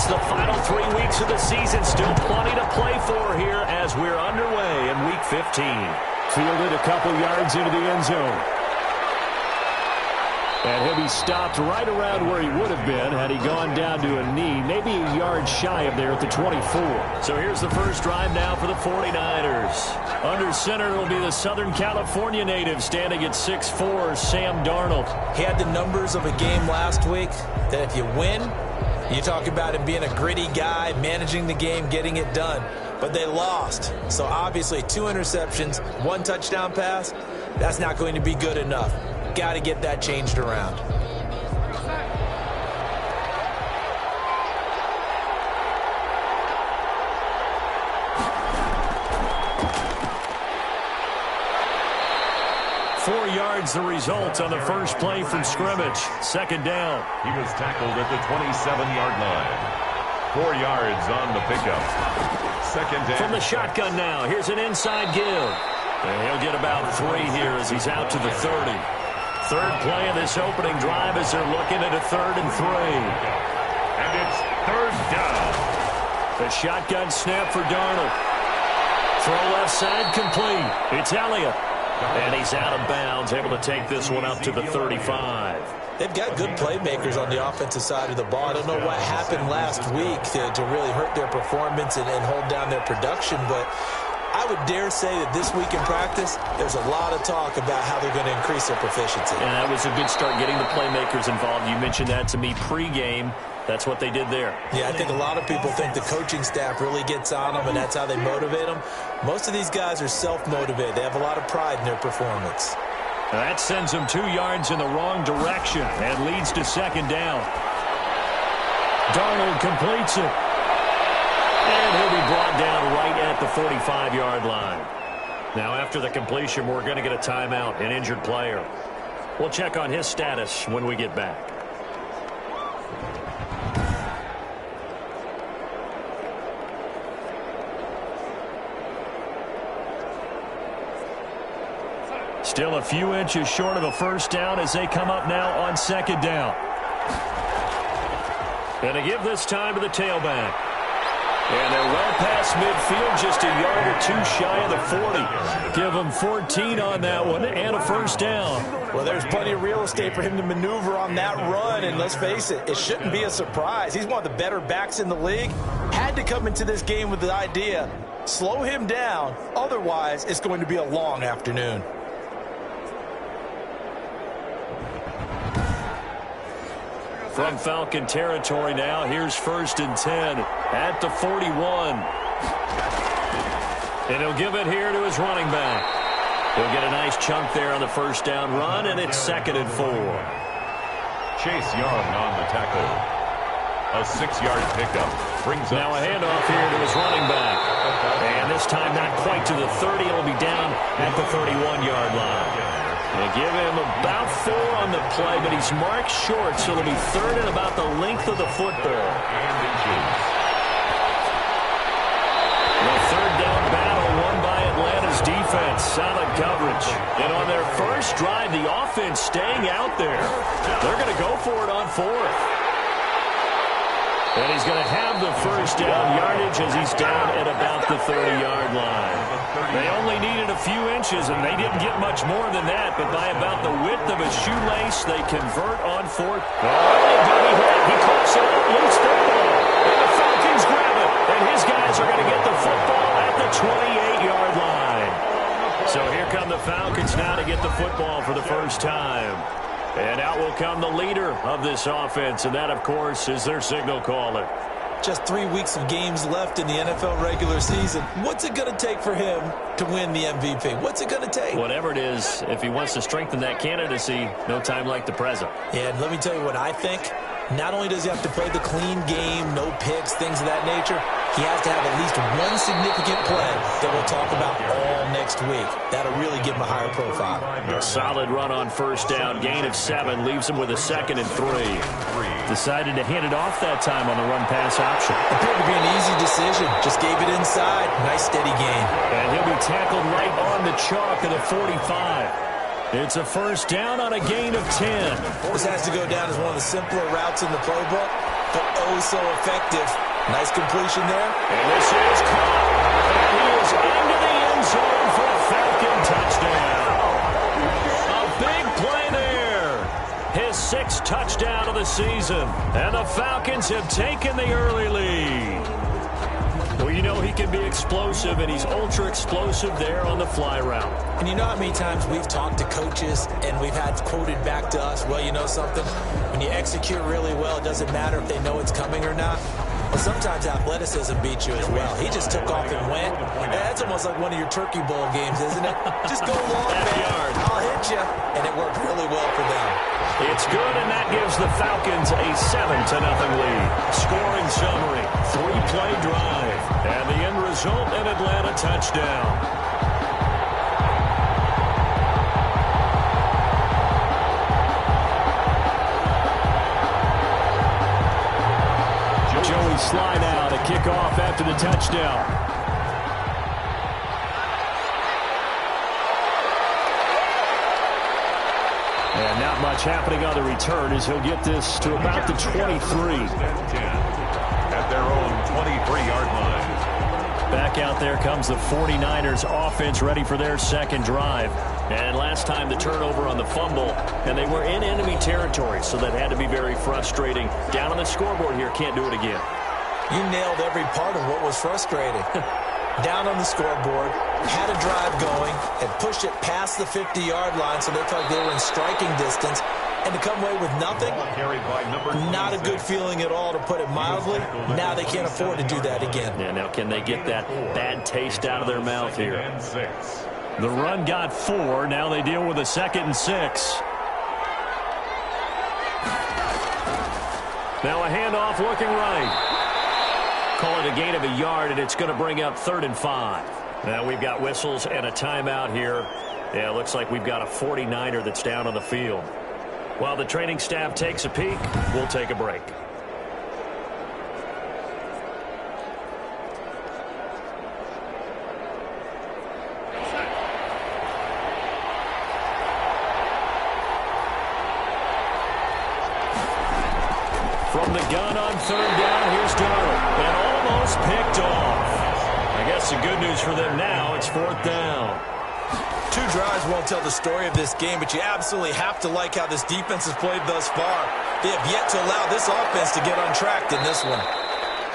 It's the final 3 weeks of the season. Still plenty to play for here as we're underway in Week 15. Fielded a couple yards into the end zone. And he'll be stopped right around where he would have been had he gone down to a knee, maybe a yard shy of there at the 24. So here's the first drive now for the 49ers. Under center will be the Southern California native standing at 6'4", Sam Darnold. He had the numbers of a game last week that if you win, you talk about him being a gritty guy, managing the game, getting it done. But they lost. So obviously 2 interceptions, 1 touchdown pass, that's not going to be good enough. Got to get that changed around. Four yards the result on the first play from scrimmage. Second down. He was tackled at the 27-yard line. 4 yards on the pickup. Second down. From the shotgun now. Here's an inside give. And he'll get about 3 here as he's out to the 30. Third play of this opening drive as they're looking at a 3rd and 3. And it's 3rd down. The shotgun snap for Darnold. Throw left side complete. It's Elliott. And he's out of bounds, able to take this one up to the 35. They've got good playmakers on the offensive side of the ball. I don't know what happened last week to really hurt their performance and hold down their production, but I would dare say that this week in practice, there's a lot of talk about how they're going to increase their proficiency. And that was a good start getting the playmakers involved. You mentioned that to me pregame. That's what they did there. Yeah, I think a lot of people think the coaching staff really gets on them, and that's how they motivate them. Most of these guys are self-motivated. They have a lot of pride in their performance. That sends them 2 yards in the wrong direction and leads to second down. Darnold completes it. And he'll be brought down right at the 45-yard line. Now, after the completion, we're going to get a timeout, an injured player. We'll check on his status when we get back. Still a few inches short of a first down as they come up now on second down. And to give this time to the tailback. And they're well past midfield, just a yard or 2 shy of the 40. Give them 14 on that one and a first down. Well, there's plenty of real estate for him to maneuver on that run, and let's face it, it shouldn't be a surprise. He's one of the better backs in the league. Had to come into this game with the idea, slow him down, otherwise it's going to be a long afternoon. From Falcon territory now, here's 1st and 10 at the 41. And he'll give it here to his running back. He'll get a nice chunk there on the first down run, and it's 2nd and 4. Chase Young on the tackle. A 6-yard pickup. Brings now a handoff here to his running back. And this time not quite to the 30. It'll be down at the 31-yard line. They give him about 4 on the play, but he's marked short, so it'll be 3rd and about the length of the football. The 3rd down battle won by Atlanta's defense. Solid coverage. And on their first drive, the offense staying out there. They're going to go for it on 4th. And he's going to have the first down yardage as he's down at about the 30-yard line. They only needed a few inches, and they didn't get much more than that, but by about the width of a shoelace, they convert on 4th. He caught it up, loose football, and the Falcons grab it, and his guys are going to get the football at the 28-yard line. So here come the Falcons now to get the football for the first time. And out will come the leader of this offense, and that, of course, is their signal caller. Just 3 weeks of games left in the NFL regular season. What's it going to take for him to win the MVP? What's it going to take? Whatever it is, if he wants to strengthen that candidacy, no time like the present. Yeah, and let me tell you what I think. Not only does he have to play the clean game, no picks, things of that nature, he has to have at least one significant play that we'll talk about all next week. That'll really give him a higher profile. A solid run on first down, gain of 7, leaves him with a 2nd and 3. Decided to hand it off that time on the run-pass option. Appeared to be an easy decision. Just gave it inside. Nice steady gain. And he'll be tackled right on the chalk of the 45. It's a first down on a gain of 10. This has to go down as one of the simpler routes in the playbook. but oh so effective. Nice completion there. And this is caught. And he is into the end zone for a Falcon touchdown. A big play there. His 6th touchdown of the season. And the Falcons have taken the early lead. Well, you know he can be explosive, and he's ultra-explosive there on the fly route. And you know how many times we've talked to coaches and we've had quoted back to us, well, you know something? When you execute really well, it doesn't matter if they know it's coming or not. But sometimes athleticism beats you as well. He just took off and went. That's almost like one of your Turkey Bowl games, isn't it? Just go long, man. I'll hit you. And it worked really well for them. It's good, and that gives the Falcons a 7-0 lead. Scoring summary, 3-play drive, and the end result, an Atlanta touchdown. Joey Slye now to kick off after the touchdown. And not much happening on the return as he'll get this to about the 23. At their own 23-yard line. Back out there comes the 49ers offense ready for their 2nd drive. And last time the turnover on the fumble, and they were in enemy territory, so that had to be very frustrating. Down on the scoreboard here, can't do it again. You nailed every part of what was frustrating. Down on the scoreboard, had a drive going, had pushed it past the 50-yard line, so they felt like they were in striking distance, and to come away with nothing, not a good feeling at all, to put it mildly. Now they can't afford to do that again. Yeah, now can they get that bad taste out of their mouth here? The run got 4. Now they deal with a 2nd and 6. Now a handoff looking right. Call it a gain of a yard, and it's going to bring up 3rd and 5. Now we've got whistles and a timeout here. Yeah, it looks like we've got a 49er that's down on the field. While the training staff takes a peek, we'll take a break. From the gun on 3rd down, here's Darnold. And almost picked off. I guess the good news for them now, it's 4th down. 2 drives won't tell the story of this game, but you absolutely have to like how this defense has played thus far. They have yet to allow this offense to get untracked in this one.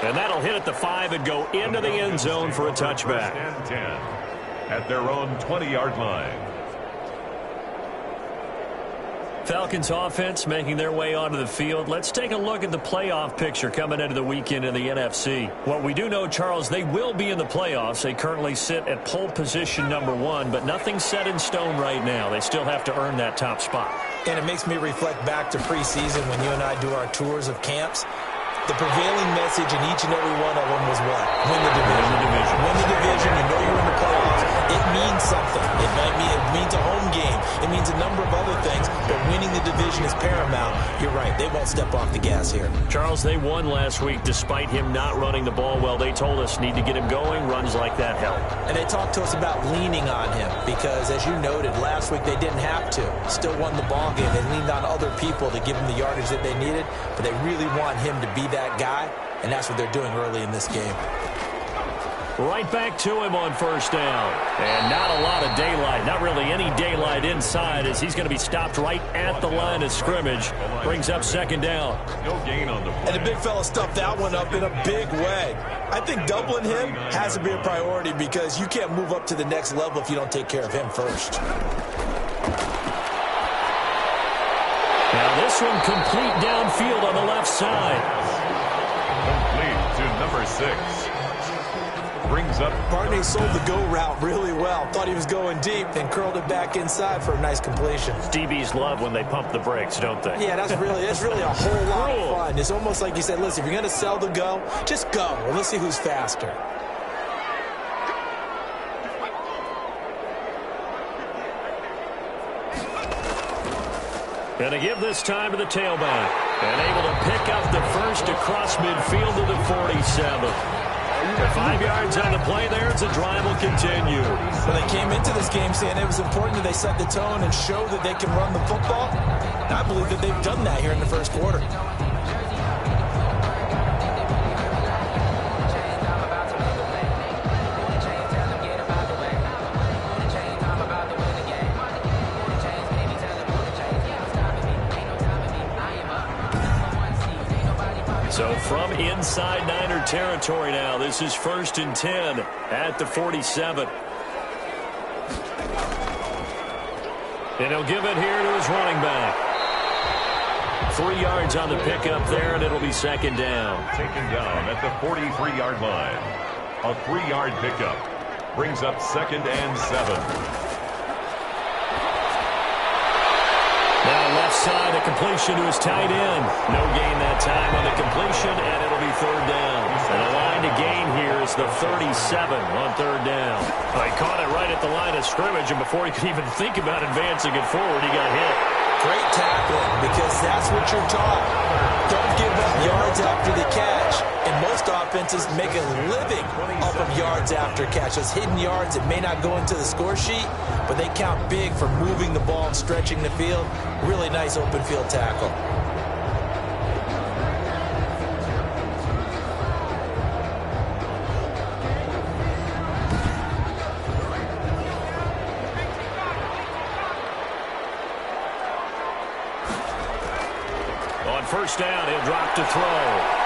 And that'll hit at the 5 and go into the end zone for a touchback. 10 at their own 20-yard line. Falcons offense making their way onto the field. Let's take a look at the playoff picture coming into the weekend in the NFC. What we do know, Charles, they will be in the playoffs. They currently sit at pole position number 1, but nothing's set in stone right now. They still have to earn that top spot. And it makes me reflect back to preseason when you and I do our tours of camps. The prevailing message in each and every one of them was what? Win the division. Win the division. You know you're in the playoffs. It means something. It means a home game. It means a number of other things, but winning the division is paramount. You're right. They won't step off the gas here. Charles, they won last week despite him not running the ball well. They told us need to get him going. Runs like that help. And they talked to us about leaning on him because, as you noted, last week they didn't have to. Still won the ball game. They leaned on other people to give them the yardage that they needed, but they really want him to be that guy, and that's what they're doing early in this game. Right back to him on 1st down. And not a lot of daylight, not really any daylight inside as he's going to be stopped right at the line of scrimmage. Brings up 2nd down. No gain on the play. And the big fella stuffed that one up in a big way. I think doubling him has to be a priority because you can't move up to the next level if you don't take care of him first. Now this one complete downfield on the left side. Complete to number 6. Brings up. Barney sold the go route really well. Thought he was going deep, then curled it back inside for a nice completion. DBs love when they pump the brakes, don't they? Yeah, that's really a whole lot of fun. It's almost like you said, listen, if you're going to sell the go, just go. And let's see who's faster. And to give this time to the tailback. And able to pick up the first across midfield to the 47. 5 yards on the play there as the drive will continue. Well, they came into this game saying it was important that they set the tone and show that they can run the football. And I believe that they've done that here in the first quarter. So from inside Niner territory now, this is 1st and 10 at the 47. And he'll give it here to his running back. 3 yards on the pickup there, and it'll be 2nd down. Taken down at the 43-yard line. A 3-yard pickup brings up 2nd and 7. Now left side, a completion to his tight end. No gain that time on the completion, and it'll be 3rd down. And a line to gain here is the 37 on 3rd down. Well, he caught it right at the line of scrimmage, and before he could even think about advancing it forward, he got hit. Great tackling, because that's what you're taught. Don't give up yards after the catch. And most offenses make a living off of yards after catch. Those hidden yards that may not go into the score sheet, but they count big for moving the ball and stretching the field. Really nice open field tackle. On 1st down, he'll drop to throw.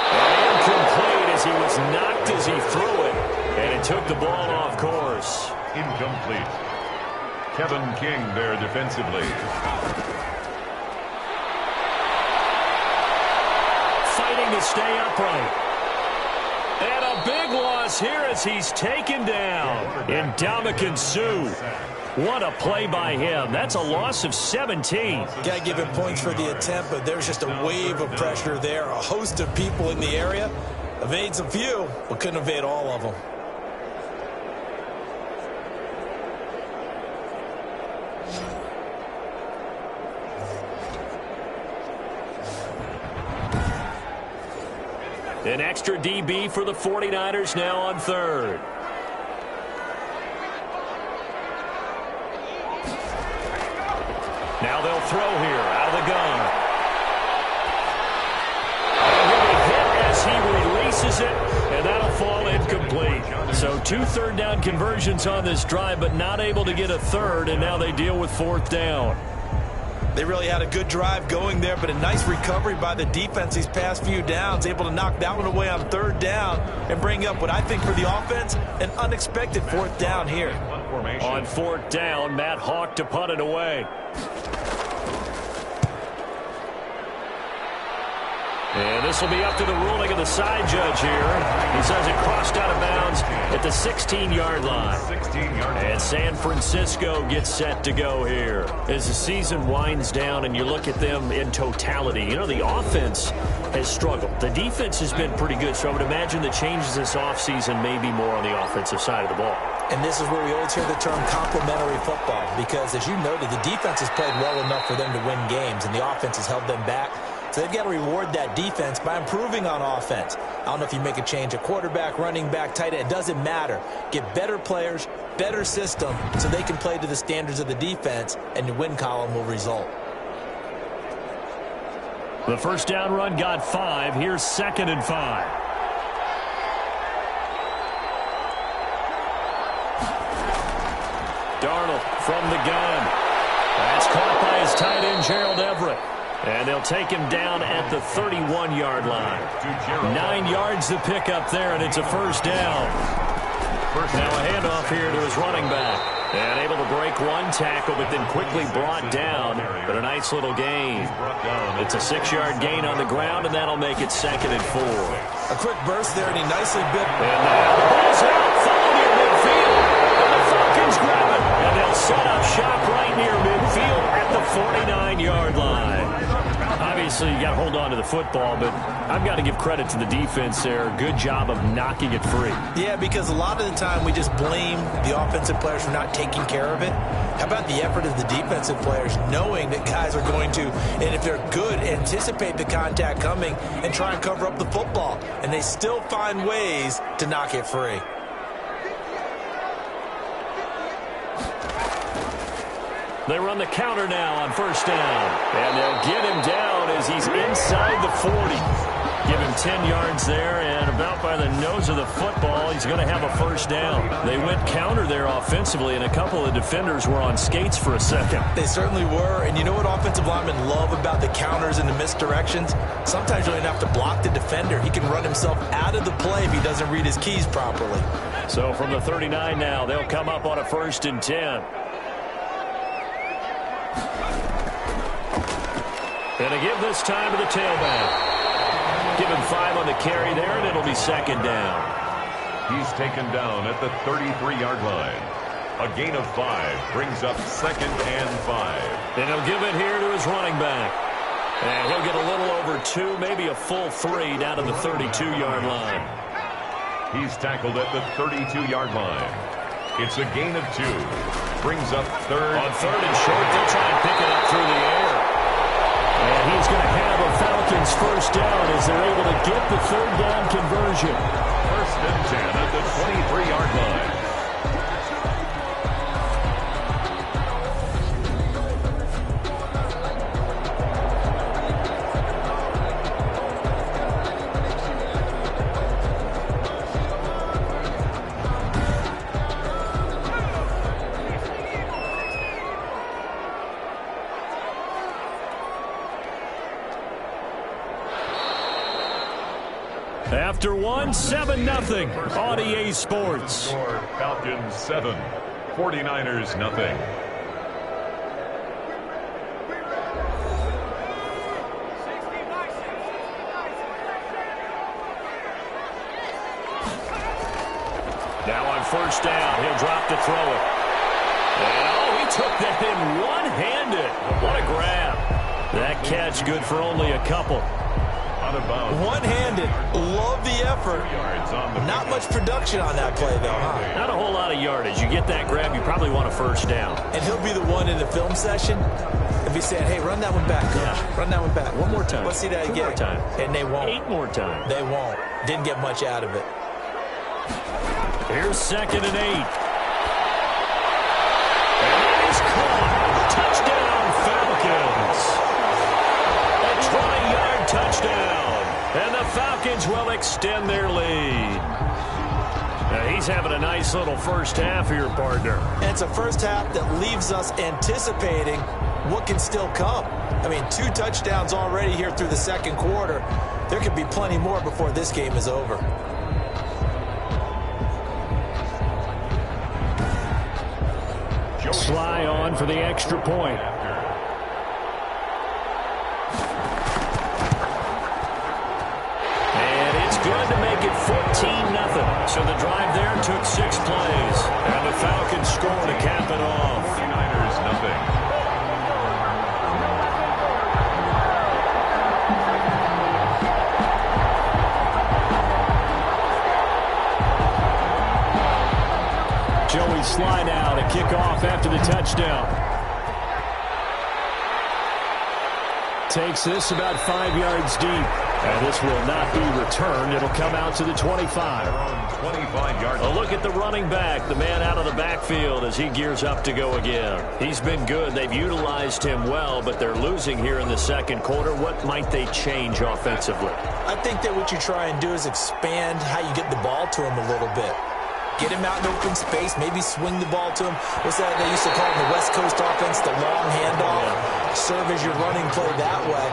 And incomplete as he was knocked as he threw it, and it took the ball off course. Incomplete. Kevin King there defensively. Fighting to stay upright. And a big loss here as he's taken down. Ndamukong Suh. What a play by him. That's a loss of 17. Got to give him points for the attempt, but there's just a wave of pressure there. A host of people in the area. Evades a few, but couldn't evade all of them. An extra DB for the 49ers now on 3rd. Now they'll throw here out of the gun. And he'll be hit as he releases it, and that'll fall incomplete. So 2 3rd down conversions on this drive, but not able to get a 3rd, and now they deal with 4th down. They really had a good drive going there, but a nice recovery by the defense these past few downs, able to knock that one away on 3rd down and bring up what I think for the offense, an unexpected 4th down here. On 4th down, Matt Hawk to punt it away. And this will be up to the ruling of the side judge here. He says it crossed out of bounds at the 16-yard line. And San Francisco gets set to go here. As the season winds down and you look at them in totality, you know, the offense has struggled. The defense has been pretty good, so I would imagine the changes this offseason may be more on the offensive side of the ball. And this is where we always hear the term complementary football, because as you noted, the defense has played well enough for them to win games, and the offense has held them back. So they've got to reward that defense by improving on offense. I don't know if you make a change at quarterback, running back, tight end. It doesn't matter. Get better players, better system, so they can play to the standards of the defense, and the win column will result. The 1st down run got 5. Here's 2nd and 5. Darnold from the gun. That's caught by his tight end, Gerald Everett. And they'll take him down at the 31-yard line. 9 yards to pick up there, and it's a 1st down. Now a handoff here to his running back. And able to break one tackle, but then quickly brought down. But a nice little gain. It's a 6-yard gain on the ground, and that'll make it 2nd and 4. A quick burst there, and he nicely bit. And now the ball's out, followed near midfield. And the Falcons grab it. And they'll set up shop right near midfield at the 49-yard line. Obviously, you got to hold on to the football, but I've got to give credit to the defense there. Good job of knocking it free. Yeah, because a lot of the time we just blame the offensive players for not taking care of it. How about the effort of the defensive players knowing that guys are going to, and if they're good, anticipate the contact coming and try and cover up the football. And they still find ways to knock it free. They run the counter now on 1st down. And they'll get him down as he's inside the 40. Give him 10 yards there, and about by the nose of the football, he's going to have a first down. They went counter there offensively, and a couple of defenders were on skates for a second. They certainly were, and you know what offensive linemen love about the counters and the misdirections? Sometimes you don't even have to block the defender. He can run himself out of the play if he doesn't read his keys properly. So from the 39 now, they'll come up on a 1st and 10. And to give this time to the tailback. Give him 5 on the carry there, and it'll be 2nd down. He's taken down at the 33-yard line. A gain of 5 brings up 2nd and 5. And he'll give it here to his running back. And he'll get a little over 2, maybe a full 3 down to the 32-yard line. He's tackled at the 32-yard line. It's a gain of 2. Brings up 3rd. On 3rd and short, they'll try and pick it up through the air. And he's going to have a Falcons first down as they're able to get the 3rd down conversion. 1st and 10 at the 23-yard line. After 7-0 on EA Sports. Falcons 7, 49ers nothing. Now on 1st down, he'll drop to throw it. And he took that in one-handed. What a grab. That catch good for only a couple. One-handed. Love the effort. Not much production on that play, though, huh? Not a whole lot of yardage. You get that grab, you probably want a 1st down. And he'll be the one in the film session and be saying, hey, run that one back, coach. Yeah. Run that one back. One more time. Let's see that again. 2 more time. And they won't. 8 more times. They won't. Didn't get much out of it. Here's 2nd and 8. And that is caught. Touchdown, Falcons. A 20-yard touchdown. And the Falcons will extend their lead. Now he's having a nice little first half here, partner. And it's a first half that leaves us anticipating what can still come. I mean, 2 touchdowns already here through the 2nd quarter. There could be plenty more before this game is over. Sly on for the extra point. Good to make it 14-0. So the drive there took 6 plays. And the Falcons score to cap it off. 49ers nothing. Joey Sly now to kick off after the touchdown. Takes this about 5 yards deep. And this will not be returned. It'll come out to the 25. 25-yard line. A look at the running back, the man out of the backfield as he gears up to go again. He's been good. They've utilized him well, but they're losing here in the 2nd quarter. What might they change offensively? I think that what you try and do is expand how you get the ball to him a little bit. Get him out in open space, maybe swing the ball to him. What's that they used to call in the West Coast offense, the long handoff? Yeah. Serve as your running play that way,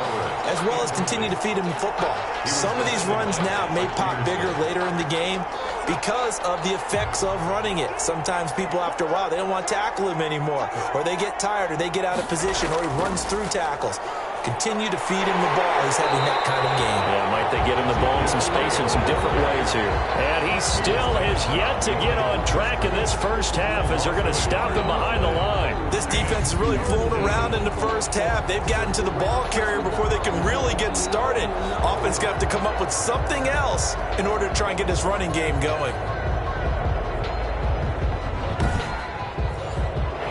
as well as continue to feed him the football. Some of these runs now may pop bigger later in the game because of the effects of running it. Sometimes people, after a while, they don't want to tackle him anymore, or they get tired, or they get out of position, or he runs through tackles. Continue to feed him the ball. He's having that kind of game. Yeah, might they get him the ball in some space in some different ways here. And he still has yet to get on track in this first half as they're going to stop him behind the line. This defense has really flown around in the first half. They've gotten to the ball carrier before they can really get started. Offense going to have to come up with something else in order to try and get this running game going.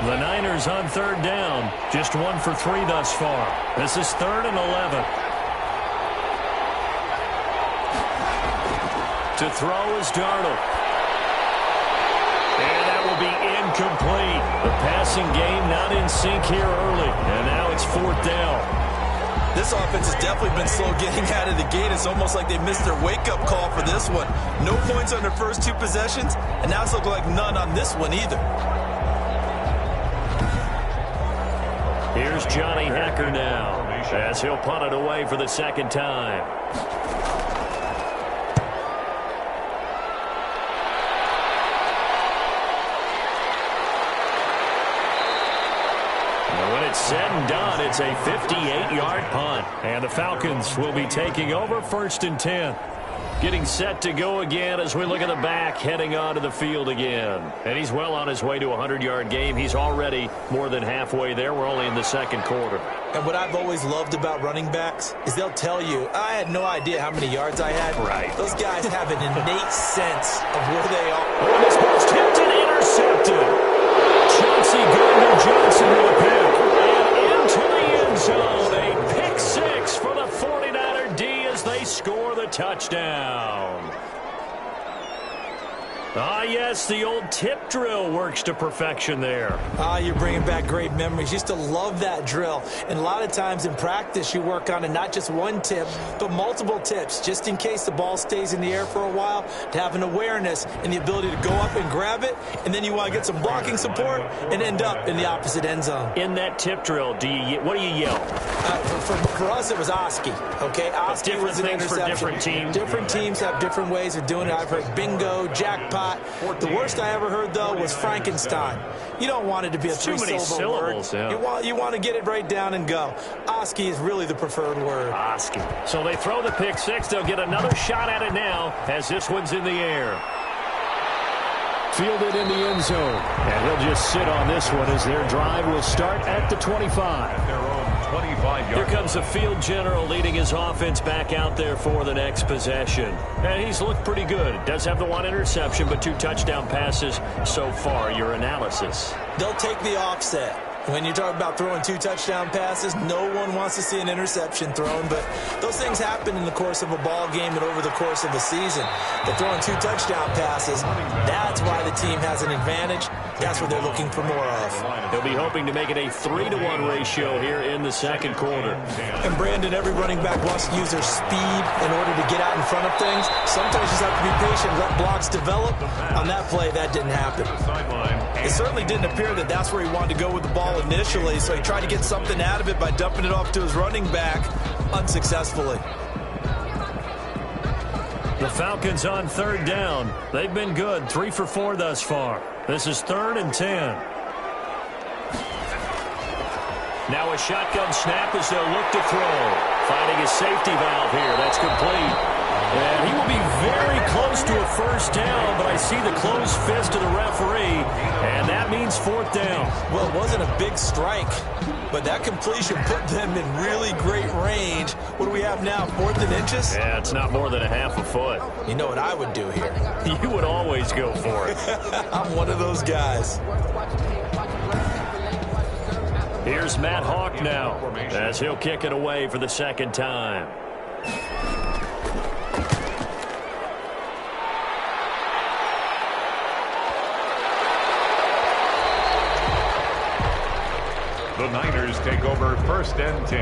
The Niners on 3rd down. Just 1 for 3 thus far. This is 3rd and 11. To throw is Darnold. And that will be incomplete. The passing game not in sync here early. And now it's 4th down. this offense has definitely been slow getting out of the gate. It's almost like they missed their wake-up call for this one. No points on their first 2 possessions, and now it's looking like none on this one either. Here's Johnny Hekker now, as he'll punt it away for the second time. When it's said and done, it's a 58-yard punt. And the Falcons will be taking over 1st and 10. Getting set to go again as we look at the back, heading onto the field again. And he's well on his way to a 100-yard game. He's already more than halfway there. We're only in the second quarter. And what I've always loved about running backs is they'll tell you, I had no idea how many yards I had. Right. Those guys have an innate sense of where they are. Oh, this ball's tipped and intercepted. Chauncey Gardner-Johnson with a pick. And into the end zone. A pick 6 for the 49er D as they score the touchdown. Ah, yes, the old tip drill works to perfection there. Ah, you're bringing back great memories. Used to love that drill. And a lot of times in practice, you work on it, not just one tip, but multiple tips, just in case the ball stays in the air for a while, to have an awareness and the ability to go up and grab it, and then you want to get some blocking support and end up in the opposite end zone. In that tip drill, what do you yell? For us, it was Oski, okay? Oski was an interception. For different teams. Different teams have different ways of doing it. I've heard bingo, jackpot. The worst I ever heard, though, was Frankenstein. You don't want it to be a three-syllable word. Yeah. You want to get it right down and go. Oski is really the preferred word. Oski. So they throw the pick 6. They'll get another shot at it now as this one's in the air. Fielded in the end zone. And he'll just sit on this one as their drive will start at the 25. Their own 25-yard. Here comes the field general leading his offense back out there for the next possession. And he's looked pretty good. Does have the 1 interception, but 2 touchdown passes so far. Your analysis. They'll take the offset. When you talk about throwing 2 touchdown passes, no one wants to see an interception thrown, but those things happen in the course of a ball game and over the course of the season. But throwing 2 touchdown passes, that's why the team has an advantage. That's what they're looking for more of. They'll be hoping to make it a 3-to-1 ratio here in the second quarter. And Brandon, every running back wants to use their speed in order to get out in front of things. Sometimes you just have to be patient, let blocks develop. On that play, that didn't happen. It certainly didn't appear that that's where he wanted to go with the ball initially, so he tried to get something out of it by dumping it off to his running back unsuccessfully. The Falcons on 3rd down. They've been good, 3 for 4 thus far. This is 3rd and 10. Now a shotgun snap as they'll look to throw. Finding a safety valve here. That's complete. And he will be very close to a first down, but I see the closed fist of the referee, and that means 4th down. Well, it wasn't a big strike, but that completion put them in really great range. What do we have now, 4th and inches? Yeah, it's not more than a half a foot. You know what I would do here? You would always go for it. I'm one of those guys. Here's Matt Hawk now, as he'll kick it away for the second time. The Niners take over 1st and 10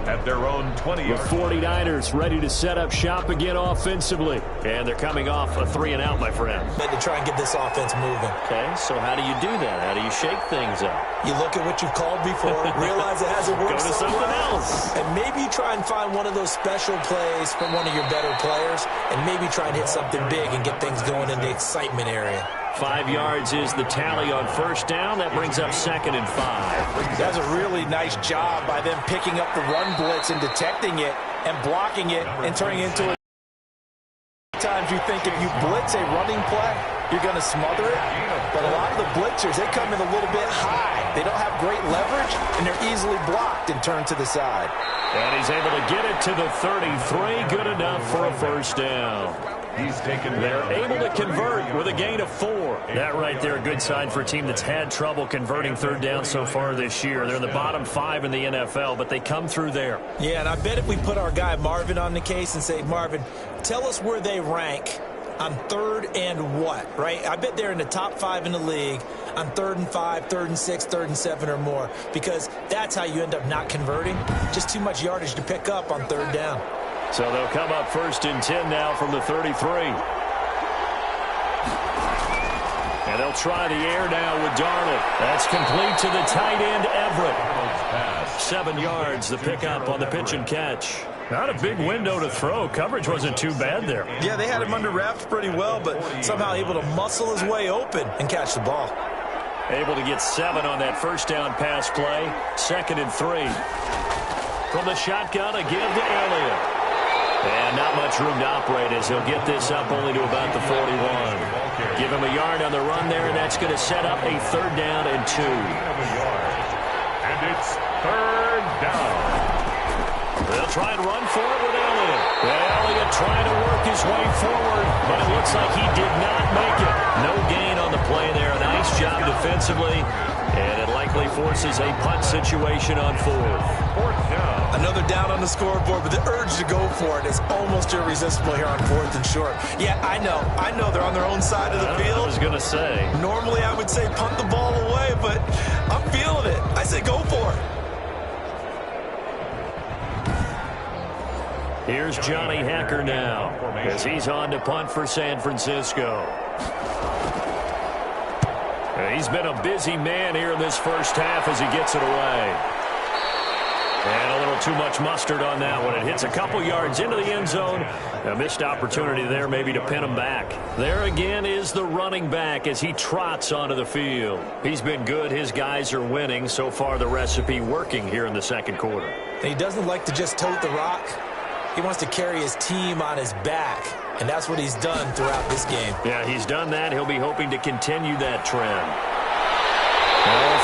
at their own 20. The 49ers ready to set up shop again offensively. And they're coming off a 3-and-out, my friend. To try and get this offense moving. Okay, so how do you do that? How do you shake things up? You look at what you've called before, realize it hasn't worked. Go to something else. And maybe you try and find one of those special plays from one of your better players, and maybe try and hit something big and get things going in the excitement area. 5 yards is the tally on 1st down. That brings up 2nd and 5. That's a really nice job by them picking up the run blitz and detecting it and blocking it and turning it into a... Sometimes you think if you blitz a running play, you're going to smother it. But a lot of the blitzers, they come in a little bit high. They don't have great leverage, and they're easily blocked and turned to the side. And he's able to get it to the 33. Good enough for a first down. They're able to convert with a gain of 4. That right there, a good sign for a team that's had trouble converting 3rd down so far this year. They're in the bottom 5 in the NFL, but they come through there. Yeah, and I bet if we put our guy Marvin on the case and say, Marvin, tell us where they rank on 3rd and what, right? I bet they're in the top 5 in the league on 3rd and 5, 3rd and 6, 3rd and 7 or more, because that's how you end up not converting. Just too much yardage to pick up on 3rd down. So they'll come up 1st and 10 now from the 33. And they'll try the air now with Darnold. That's complete to the tight end, Everett. 7 yards, the pickup on the pitch and catch. Not a big window to throw. Coverage wasn't too bad there. Yeah, they had him under wraps pretty well, but somehow able to muscle his way open and catch the ball. Able to get 7 on that 1st down pass play. 2nd and 3. From the shotgun, a give to Elliott. And not much room to operate as he'll get this up only to about the 41. Give him a yard on the run there, and that's going to set up a 3rd down and 2. And it's 3rd down. They'll try and run for it with Elliott. Elliott trying to work his way forward, but it looks like he did not make it. No gain on the play there. A nice job defensively, and it likely forces a punt situation on 4th. 4th down. Another down on the scoreboard, but the urge to go for it is almost irresistible here on 4th and short. Yeah, I know they're on their own side of the field. I was going to say. Normally I would say punt the ball away, but I'm feeling it. I say go for it. Here's Johnny Hacker now as he's on to punt for San Francisco. He's been a busy man here in this 1st half as he gets it away. And a little too much mustard on that one. It hits a couple yards into the end zone. A missed opportunity there maybe to pin him back. There again is the running back as he trots onto the field. He's been good. His guys are winning. So far the recipe working here in the 2nd quarter. He doesn't like to just tote the rock. He wants to carry his team on his back, and that's what he's done throughout this game. Yeah, he's done that. He'll be hoping to continue that trend.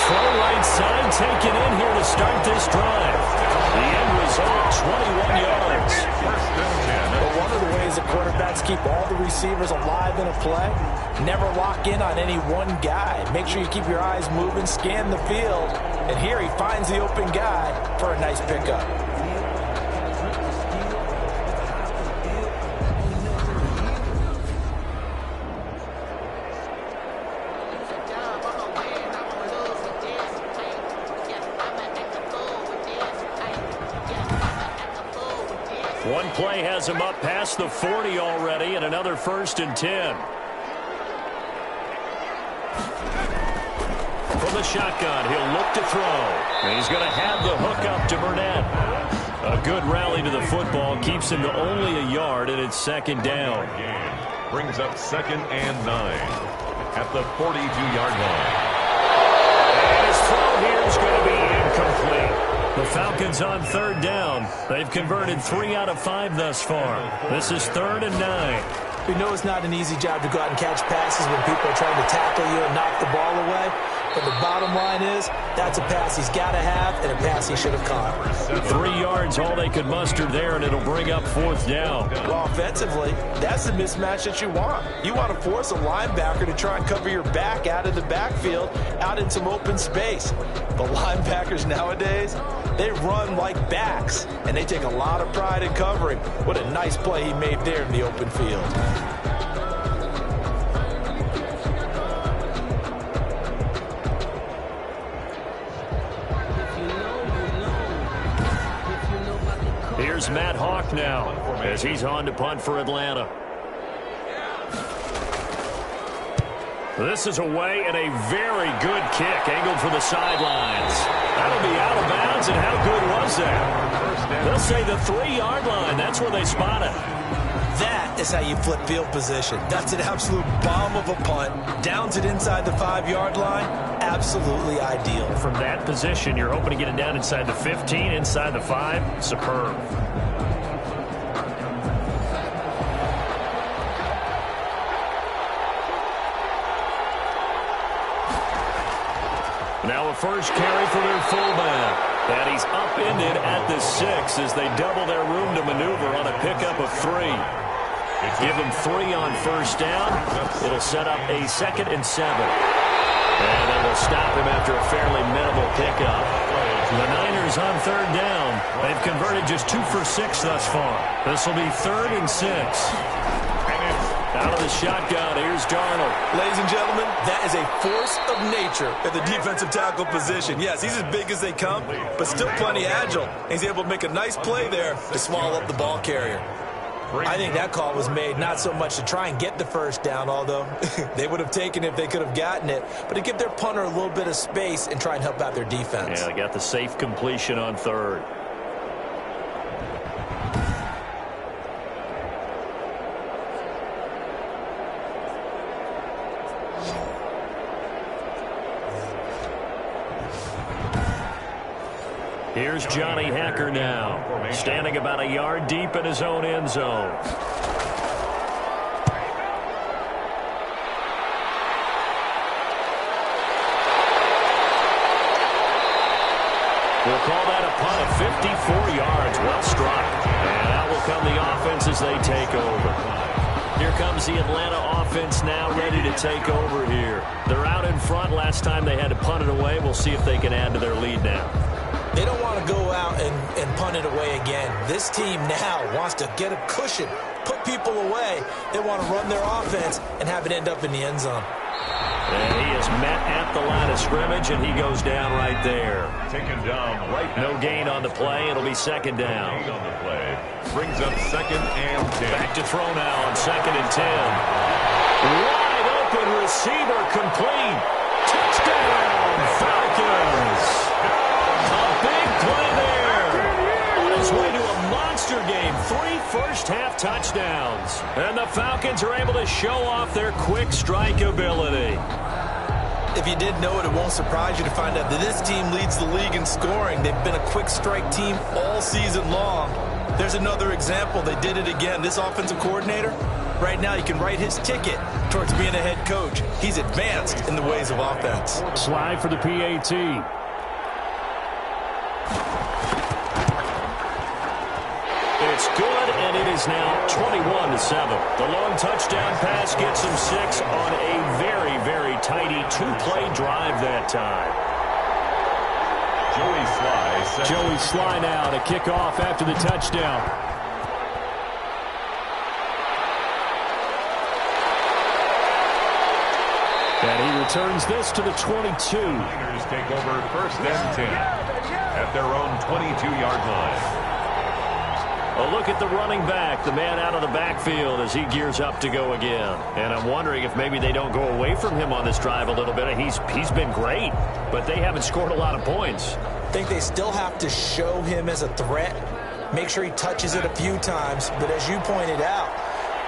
Throw right side taken in here to start this drive. The end result, 21 yards. But one of the ways the quarterbacks keep all the receivers alive in a play, never lock in on any one guy. Make sure you keep your eyes moving, scan the field, and here he finds the open guy for a nice pickup. One play has him up past the 40 already, and another 1st and 10. From the shotgun, he'll look to throw. And he's going to have the hook up to Burnett. A good rally to the football keeps him to only a yard, and it's 2nd down. Brings up 2nd and 9 at the 42-yard line. And his throw here is going to be incomplete. The Falcons on 3rd down. They've converted 3 out of 5 thus far. This is 3rd and 9. We know it's not an easy job to go out and catch passes when people are trying to tackle you and knock the ball away. But the bottom line is, that's a pass he's got to have and a pass he should have caught. 3 yards, all they could muster there, and it'll bring up 4th down. Well, offensively, that's the mismatch that you want. You want to force a linebacker to try and cover your back out of the backfield, out in some open space. But linebackers nowadays, they run like backs, and they take a lot of pride in covering. What a nice play he made there in the open field. Here's Matt Hawk now as he's on to punt for Atlanta. This is away and a very good kick angled for the sidelines. That'll be out of bounds, and how good was that? They'll say the 3-yard line. That's where they spot it. That is how you flip field position. That's an absolute bomb of a punt. Downs it inside the 5-yard line. Absolutely ideal. From that position, you're hoping to get it down inside the 15, inside the 5. Superb. Now a first carry for their fullback. And he's upended at the 6 as they double their room to maneuver on a pickup of 3. Give him 3 on 1st down. It'll set up a 2nd and 7. And they will stop him after a fairly minimal pickup. The Niners on 3rd down. They've converted just 2 for 6 thus far. This will be 3rd and 6. And it's Out of the shotgun, here's Darnold. Ladies and gentlemen, that is a force of nature at the defensive tackle position. Yes, he's as big as they come, but still plenty agile. He's able to make a nice play there to swallow up the ball carrier. I think that call was made not so much to try and get the first down, although they would have taken it if they could have gotten it, but to give their punter a little bit of space and try and help out their defense. Yeah, they got the safe completion on third. Here's Johnny Hacker now, standing about a yard deep in his own end zone. We'll call that a punt of 54 yards, well struck. And out will come the offense as they take over. Here comes the Atlanta offense now ready to take over here. They're out in front. Last time they had to punt it away. We'll see if they can add to their lead now. They don't want to go out and punt it away again. This team now wants to get a cushion, put people away. They want to run their offense and have it end up in the end zone. And he is met at the line of scrimmage, and he goes down right there. Taken down right now. No gain on the play. It'll be second down. Gain on the play. Brings up 2nd and 10. Back to throw now on 2nd and 10. Wide open receiver complete. Touchdown, Falcons. Big play there. On his way to a monster game. 3 first-half touchdowns. And the Falcons are able to show off their quick strike ability. If you didn't know it, it won't surprise you to find out that this team leads the league in scoring. They've been a quick strike team all season long. There's another example. They did it again. This offensive coordinator, right now, you can write his ticket towards being a head coach. He's advanced in the ways of offense. Slide for the PAT. It's good, and it is now 21-7. The long touchdown pass gets him 6 on a very, very tidy 2-play drive that time. Joey Sly now to kick off after the touchdown. And he returns this to the 22. Niners take over 1st and 10 at their own 22-yard line. A look at the running back, the man out of the backfield as he gears up to go again. And I'm wondering if maybe they don't go away from him on this drive a little bit. He's been great, but they haven't scored a lot of points. I think they still have to show him as a threat, make sure he touches it a few times, but as you pointed out,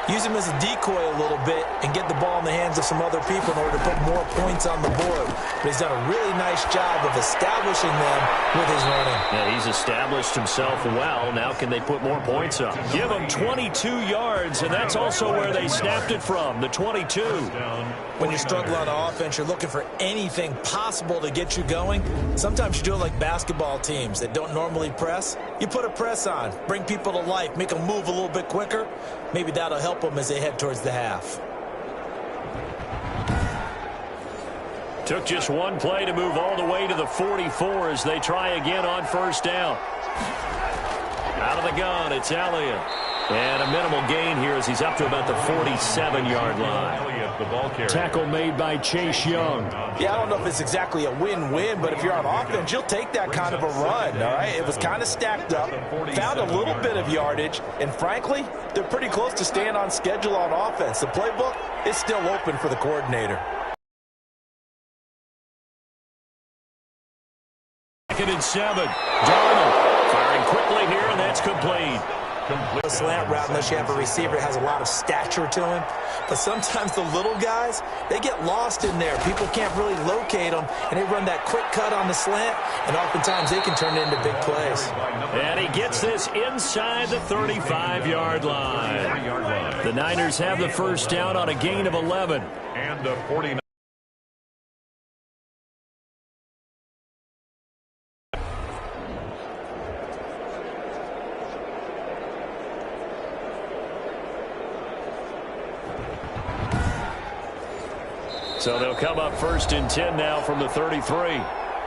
use him as a decoy a little bit and get the ball in the hands of some other people in order to put more points on the board. But he's done a really nice job of establishing them with his running. Yeah, he's established himself well. Now can they put more points up? Give him 22 yards, and that's also where they snapped it from, the 22. When you're struggling on offense, you're looking for anything possible to get you going. Sometimes you do it like basketball teams that don't normally press. You put a press on, bring people to life, make them move a little bit quicker. Maybe that'll help them as they head towards the half. Took just one play to move all the way to the 44 as they try again on 1st down. Out of the gun, it's Elliott. And a minimal gain here as he's up to about the 47-yard line. The ball carrier. Tackle made by Chase Young. Yeah, I don't know if it's exactly a win-win, but if you're on offense, you'll take that kind of a run, all right? It was kind of stacked up, found a little bit of yardage, and frankly, they're pretty close to staying on schedule on offense. The playbook is still open for the coordinator. 2nd and 7. Darnold firing quickly here, and that's complete. A slant route unless you have a receiver that has a lot of stature to him. But sometimes the little guys, they get lost in there. People can't really locate them, and they run that quick cut on the slant, and oftentimes they can turn it into big plays. And he gets this inside the 35-yard line. The Niners have the 1st down on a gain of 11. And the 49. So they'll come up 1st and 10 now from the 33.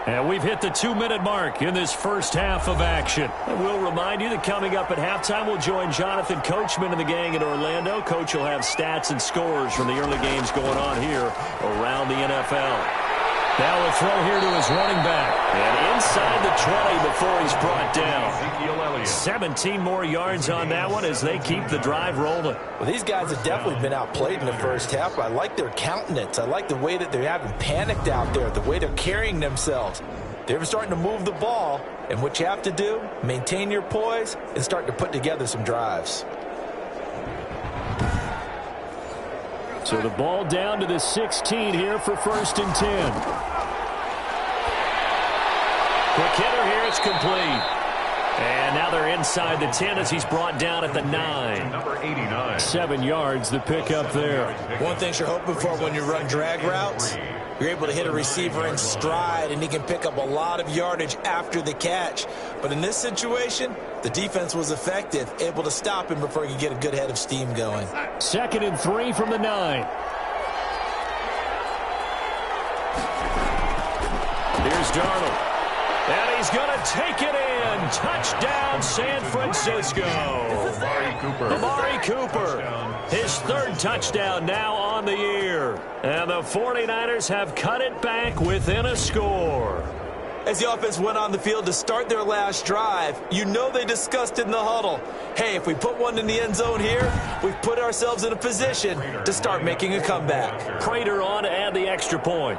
And we've hit the 2-minute mark in this first half of action. And we'll remind you that coming up at halftime, we'll join Jonathan Coachman and the gang in Orlando. Coach will have stats and scores from the early games going on here around the NFL. Now a throw here to his running back. And inside the 20 before he's brought down. 17 more yards on that one as they keep the drive rolling. Well, these guys have definitely been outplayed in the first half. I like their countenance. I like the way that they haven't panicked out there, the way they're carrying themselves. They're starting to move the ball. And what you have to do, maintain your poise and start to put together some drives. So the ball down to the 16 here for 1st and 10. Quick hitter here, it's complete. And now they're inside the 10 as he's brought down at the 9. Number 89. 7 yards, the pickup there. One thing you're hoping for when you run drag routes, you're able to hit a receiver in stride, and he can pick up a lot of yardage after the catch. But in this situation, the defense was effective, able to stop him before he could get a good head of steam going. 2nd and 3 from the 9. Here's Darnold. And he's going to take it in. Touchdown, San Francisco. Amari Cooper. His 3rd touchdown now on the year. And the 49ers have cut it back within a score. As the offense went on the field to start their last drive, you know they discussed in the huddle, hey, if we put one in the end zone here, we've put ourselves in a position to start making a comeback. Prater on to add the extra point.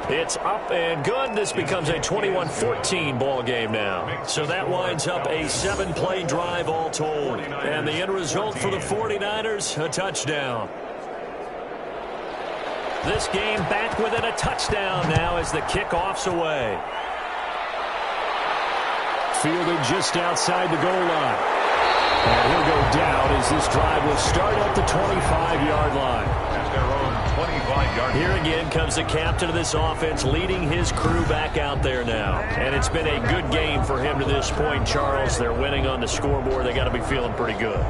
It's up and good. This becomes a 21-14 ball game now. So that winds up a 7-play drive all told. And the end result for the 49ers, a touchdown. This game back within a touchdown now as the kickoff's away. Fielded just outside the goal line. And he'll go down as this drive will start at the 25-yard line. At their own 25-yard line. Here again comes the captain of this offense leading his crew back out there now. And it's been a good game for him to this point, Charles. They're winning on the scoreboard. They got to be feeling pretty good.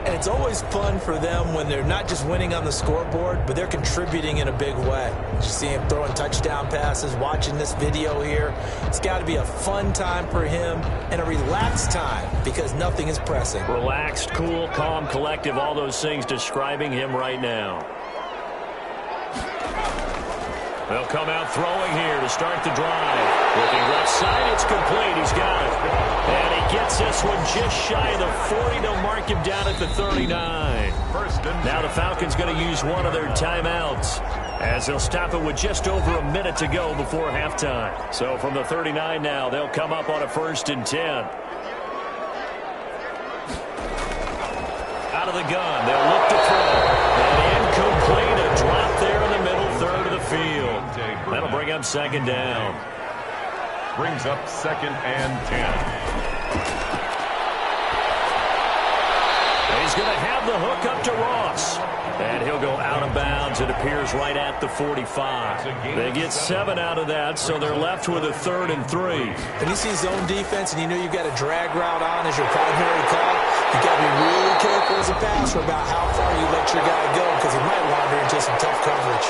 And it's always fun for them when they're not just winning on the scoreboard, but they're contributing in a big way. You see him throwing touchdown passes, watching this video here. It's got to be a fun time for him and a relaxed time because nothing is pressing. Relaxed, cool, calm, collective, all those things describing him right now. They'll come out throwing here to start the drive. Looking left side, it's complete. He's got it. And he gets this one just shy of the 40 to mark him down at the 39. Now the Falcons going to use one of their timeouts as they'll stop it with just over a minute to go before halftime. So from the 39 now, they'll come up on a 1st and 10. Out of the gun, they'll look to throw. And incomplete, a drop there in the middle third of the field. That'll bring up 2nd down. Brings up 2nd and 10. He's going to have the hook up to Ross. And he'll go out of bounds. It appears right at the 45. They get 7 out of that, so they're left with a 3rd and 3. When you see zone defense and you know you've got a drag route on as your primary call, you've got to be really careful as a passer about how far you let your guy go because he might wander into some tough coverage.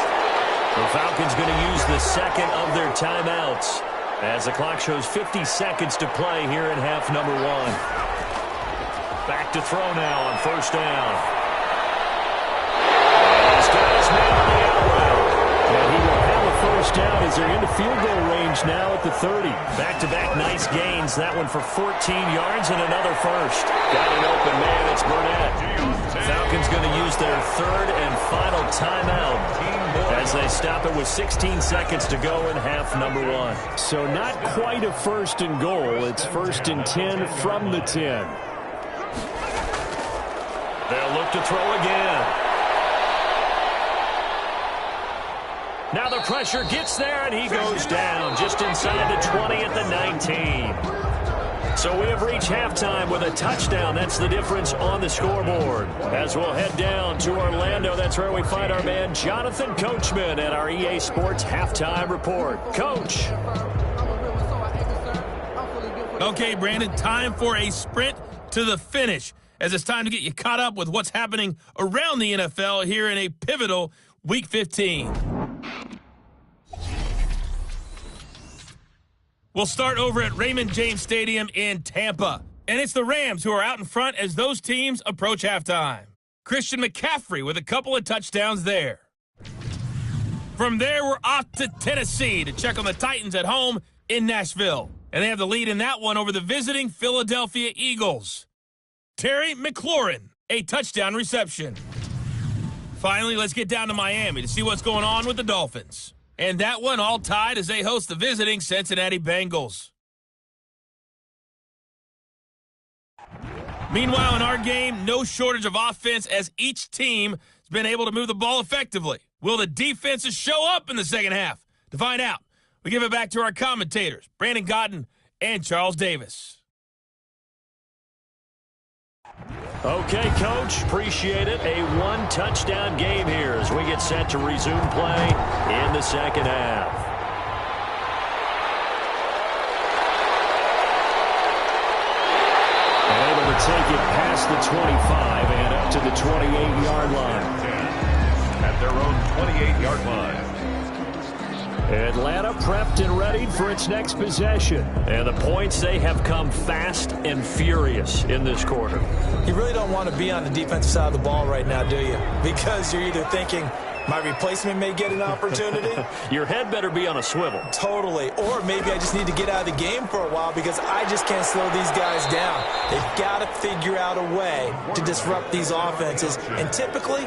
The Falcons going to use the 2nd of their timeouts as the clock shows 50 seconds to play here in half number 1. Back to throw now on 1st down. And he's got his man on the out route. And he will have a 1st down as they're into field goal range now at the 30. Back-to-back nice gains. That one for 14 yards and another 1st. Got an open man. It's Burnett. Falcons going to use their 3rd and final timeout as they stop it with 16 seconds to go in half number 1. So not quite a 1st and goal. It's 1st and 10 from the 10. They'll look to throw again. Now the pressure gets there, and he goes down just inside the 20 at the 19. So we have reached halftime with a touchdown. That's the difference on the scoreboard. As we'll head down to Orlando, that's where we find our man Jonathan Coachman at our EA Sports Halftime Report. Coach. Okay, Brandon, time for a sprint to the finish, as it's time to get you caught up with what's happening around the NFL here in a pivotal Week 15. We'll start over at Raymond James Stadium in Tampa. And it's the Rams who are out in front as those teams approach halftime. Christian McCaffrey with a couple of touchdowns there. From there, we're off to Tennessee to check on the Titans at home in Nashville. And they have the lead in that one over the visiting Philadelphia Eagles. Terry McLaurin, a touchdown reception. Finally, let's get down to Miami to see what's going on with the Dolphins. And that one all tied as they host the visiting Cincinnati Bengals. Meanwhile, in our game, no shortage of offense as each team has been able to move the ball effectively. Will the defenses show up in the second half? To find out, we give it back to our commentators, Brandon Gaudin and Charles Davis. Okay, Coach, appreciate it. A one-touchdown game here as we get set to resume play in the second half. And able to take it past the 25 and up to the 28-yard line. At their own 28-yard line. Atlanta prepped and ready for its next possession. And the points, they have come fast and furious in this quarter. You really don't want to be on the defensive side of the ball right now, do you? Because you're either thinking, my replacement may get an opportunity. Your head better be on a swivel. Totally. Or maybe I just need to get out of the game for a while because I just can't slow these guys down. They've got to figure out a way to disrupt these offenses. And typically,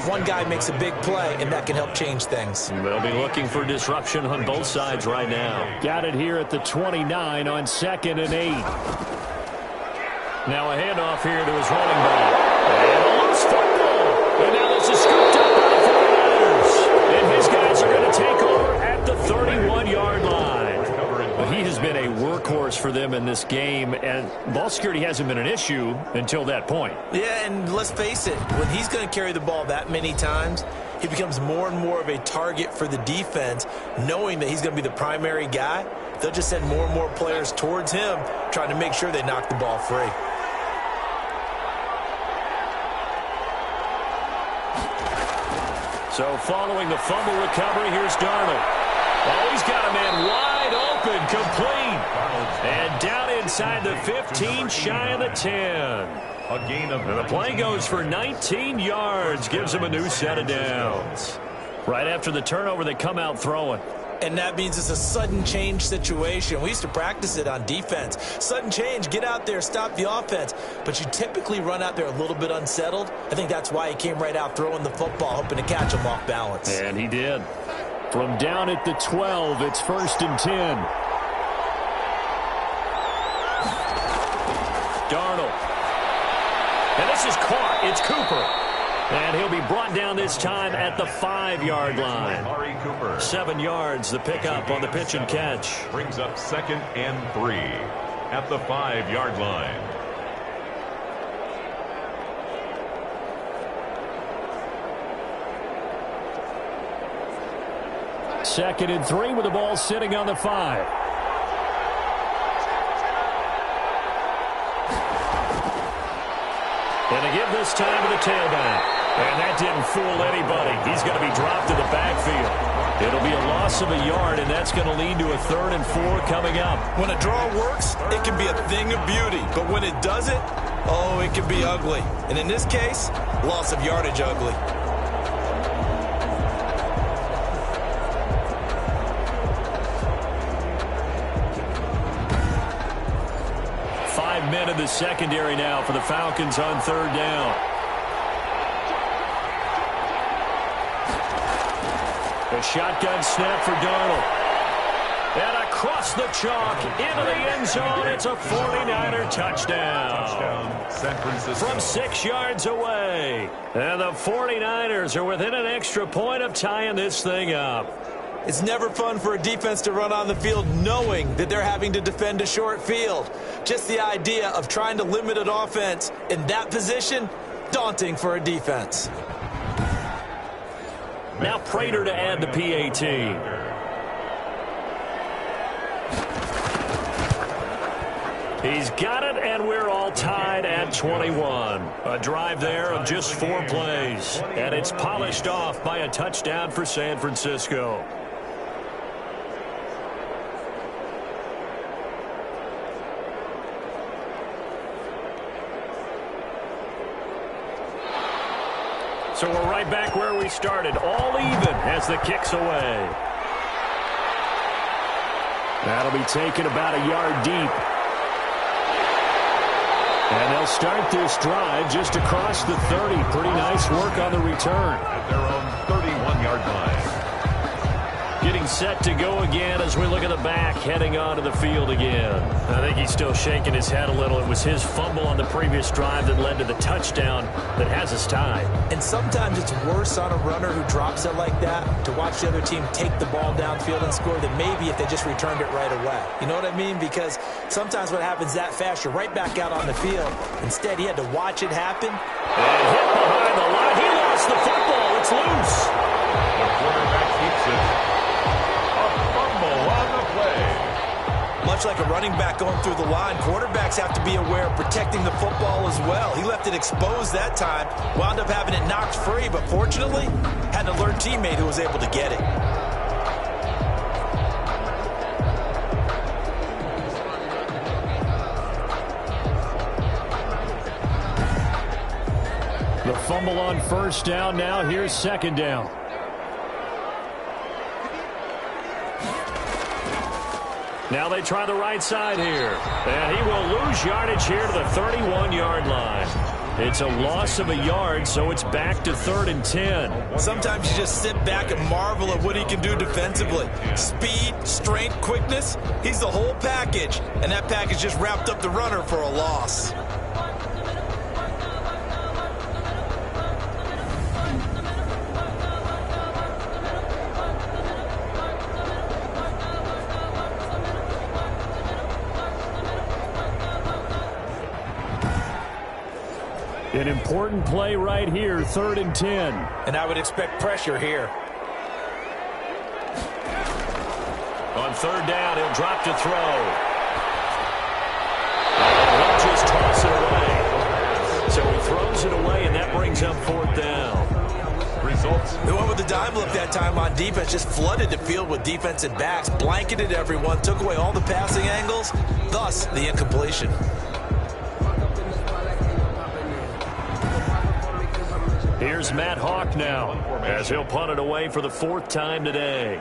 one guy makes a big play, and that can help change things. They'll be looking for disruption on both sides right now. Got it here at the 29 on 2nd and 8. Now a handoff here to his running back. And a loose football. And now this is scooped up by the 49ers. And his guys are going to take over at the 31-yard line. But he has been a workhorse for them in this game, and ball security hasn't been an issue until that point. Yeah, and let's face it, when he's going to carry the ball that many times, he becomes more and more of a target for the defense, knowing that he's going to be the primary guy. They'll just send more and more players towards him, trying to make sure they knock the ball free. So following the fumble recovery, here's Darnold. Oh, he's got a man wide open, complete. And down inside the 15, shy of the 10. A gain of and the play goes for 19 yards, gives him a new set of downs. Right after the turnover, they come out throwing. And that means it's a sudden change situation. We used to practice it on defense. Sudden change, get out there, stop the offense. But you typically run out there a little bit unsettled. I think that's why he came right out throwing the football, hoping to catch him off balance. And he did. From down at the 12, it's 1st and 10. Darnold. And this is caught. It's Cooper. And he'll be brought down this time at the 5-yard line. Amari Cooper. 7 yards, the pickup on the pitch and catch. Brings up 2nd and 3 at the 5-yard line. Second and 3 with the ball sitting on the 5. And they give this time to the tailback. And that didn't fool anybody. He's going to be dropped in the backfield. It'll be a loss of a yard, and that's going to lead to a 3rd and 4 coming up. When a draw works, it can be a thing of beauty. But when it doesn't, oh, it can be ugly. And in this case, loss of yardage ugly. Men in the secondary now for the Falcons on 3rd down. A shotgun snap for Darnold. And across the chalk into the end zone. It's a 49er touchdown. San Francisco. From 6 yards away. And the 49ers are within an extra point of tying this thing up. It's never fun for a defense to run on the field knowing that they're having to defend a short field. Just the idea of trying to limit an offense in that position, daunting for a defense. Now Prater to add the PAT. He's got it, and we're all tied at 21. A drive there of just 4 plays, and it's polished off by a touchdown for San Francisco. So we're right back where we started, all even as the kick's away. That'll be taken about a yard deep. And they'll start this drive just across the 30. Pretty nice work on the return. At their own 31-yard line. Getting set to go again as we look at the back, heading onto the field again. I think he's still shaking his head a little. It was his fumble on the previous drive that led to the touchdown that has us tied. And sometimes it's worse on a runner who drops it like that to watch the other team take the ball downfield and score than maybe if they just returned it right away. You know what I mean? Because sometimes what happens that fast, you're right back out on the field. Instead, he had to watch it happen. And hit behind the line. He lost the football. It's loose. The quarterback keeps it. Much like a running back going through the line, quarterbacks have to be aware of protecting the football as well. He left it exposed that time, wound up having it knocked free, but fortunately, had an alert teammate who was able to get it. The fumble on first down. Now here's second down. Now they try the right side here. And he will lose yardage here to the 31-yard line. It's a loss of a yard, so it's back to 3rd and 10. Sometimes you just sit back and marvel at what he can do defensively. Speed, strength, quickness, he's the whole package. And that package just wrapped up the runner for a loss. An important play right here, 3rd and 10. And I would expect pressure here. On 3rd down, he'll drop to throw. And he'll just toss it away. So he throws it away, and that brings up 4th down. Results. The one with the dime look that time on defense just flooded the field with defensive backs, blanketed everyone, took away all the passing angles, thus the incompletion. Here's Matt Hawk now, as he'll punt it away for the 4th time today.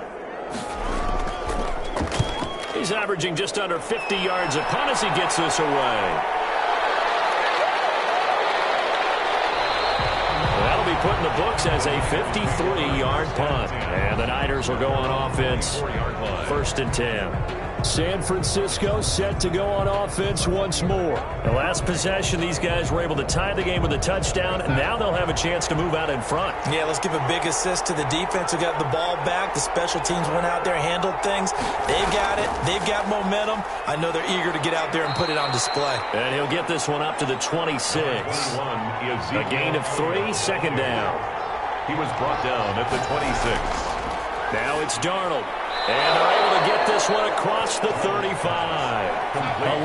He's averaging just under 50 yards a punt as he gets this away. That'll be put in the books as a 53-yard punt. And the Niners will go on offense, 1st and 10. San Francisco set to go on offense once more. The last possession, these guys were able to tie the game with a touchdown, and now they'll have a chance to move out in front. Yeah, let's give a big assist to the defense who got the ball back. The special teams went out there, handled things. They've got it. They've got momentum. I know they're eager to get out there and put it on display. And he'll get this one up to the 26. A gain of 3, 2nd down. He was brought down at the 26. Now it's Darnold. And they're able to get this one across the 35.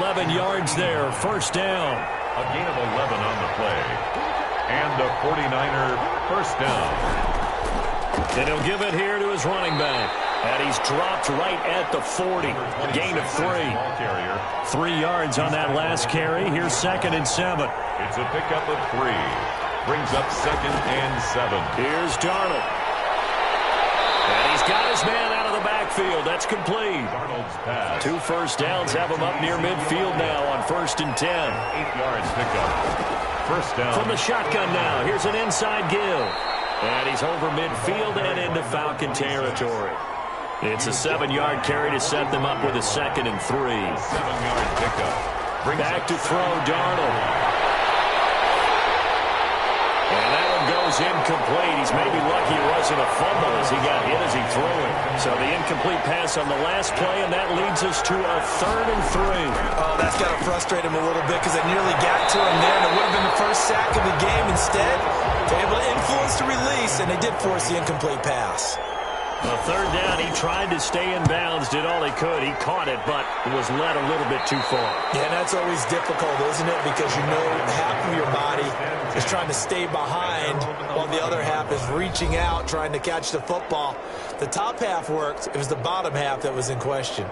11 yards there, 1st down. A gain of 11 on the play. And the 49er 1st down. And he'll give it here to his running back. And he's dropped right at the 40. A gain of 3. 3 yards on that last carry. Here's 2nd and 7. It's a pickup of 3. Brings up 2nd and 7. Here's Darnold. And he's got his man out of the backfield. That's complete. Darnold's pass. 2 first downs have him up near midfield now on 1st and 10. 8 yards pickup. 1st down. From the shotgun now. Here's an inside give. And he's over midfield and into Falcon territory. It's a 7-yard carry to set them up with a 2nd and 3. 7-yard pickup. Back to throw, Darnold. And that one goes incomplete. He's maybe lucky it wasn't a fumble as he got hit as he threw it. So the incomplete pass on the last play, and that leads us to a 3rd and 3. Oh, that's got to frustrate him a little bit because I nearly got to him there, and it would have been the first sack of the game. Instead, they're able to influence the release, and they did force the incomplete pass. A 3rd down, he tried to stay in bounds, did all he could. He caught it, but it was led a little bit too far. Yeah, and that's always difficult, isn't it? Because you know half of your body is trying to stay behind while the other half is reaching out, trying to catch the football. The top half worked. It was the bottom half that was in question.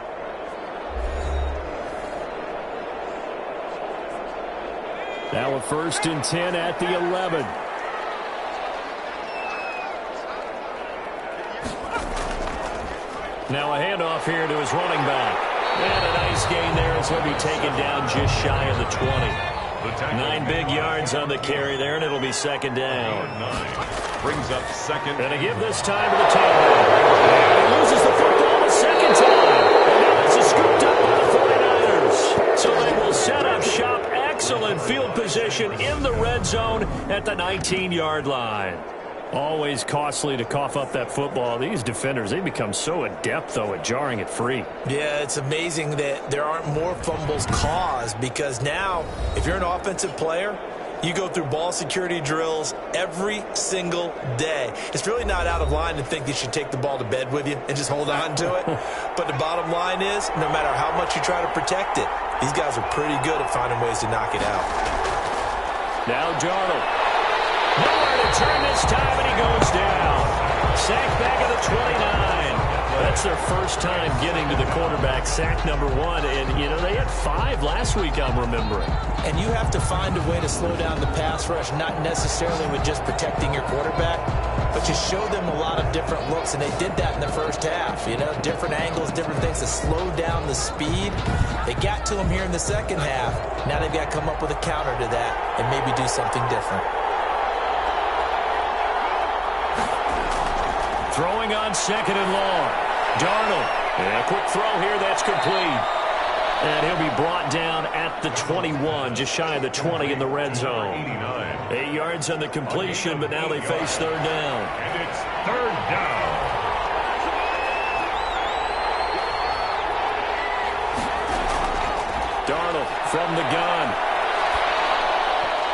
Now a 1st and 10 at the 11. Now a handoff here to his running back. And a nice gain there as he'll be taken down just shy of the 20. 9 big yards on the carry there, and it'll be second down. 9 brings up second. And to give this time to the tailback. And he loses the football a second time. And now it's scooped up by the 49ers. So they will set up shop. Excellent field position in the red zone at the 19-yard line. Always costly to cough up that football. These defenders, they become so adept, though, at jarring it free. Yeah, it's amazing that there aren't more fumbles caused, because now, if you're an offensive player, you go through ball security drills every single day. It's really not out of line to think you should take the ball to bed with you and just hold on to it. But the bottom line is, no matter how much you try to protect it, these guys are pretty good at finding ways to knock it out. Now Darnold. Nowhere to turn this time, and he goes down. Sack back at the 29. That's their first time getting to the quarterback, sack number 1. And, you know, they had 5 last week, I'm remembering. And you have to find a way to slow down the pass rush, not necessarily with just protecting your quarterback, but you show them a lot of different looks, and they did that in the first half. You know, different angles, different things to slow down the speed. They got to him here in the second half. Now they've got to come up with a counter to that and maybe do something different. Throwing on second and long. Darnold. And a quick throw here. That's complete. And he'll be brought down at the 21, just shy of the 20 in the red zone. 8 yards on the completion, but now they face third down. And it's third down. Darnold from the gun.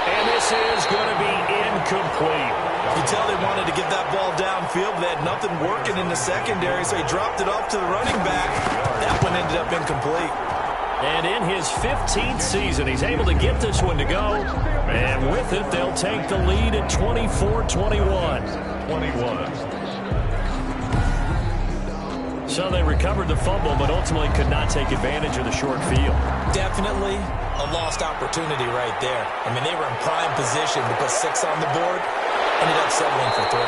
And this is going to be incomplete. You can tell they wanted to get that ball downfield, but they had nothing working in the secondary, so he dropped it off to the running back. That one ended up incomplete. And in his 15th season, he's able to get this one to go. And with it, they'll take the lead at 24-21. 21. So they recovered the fumble, but ultimately could not take advantage of the short field. Definitely a lost opportunity right there. I mean, they were in prime position to put 6 on the board. Ended up settling for 3.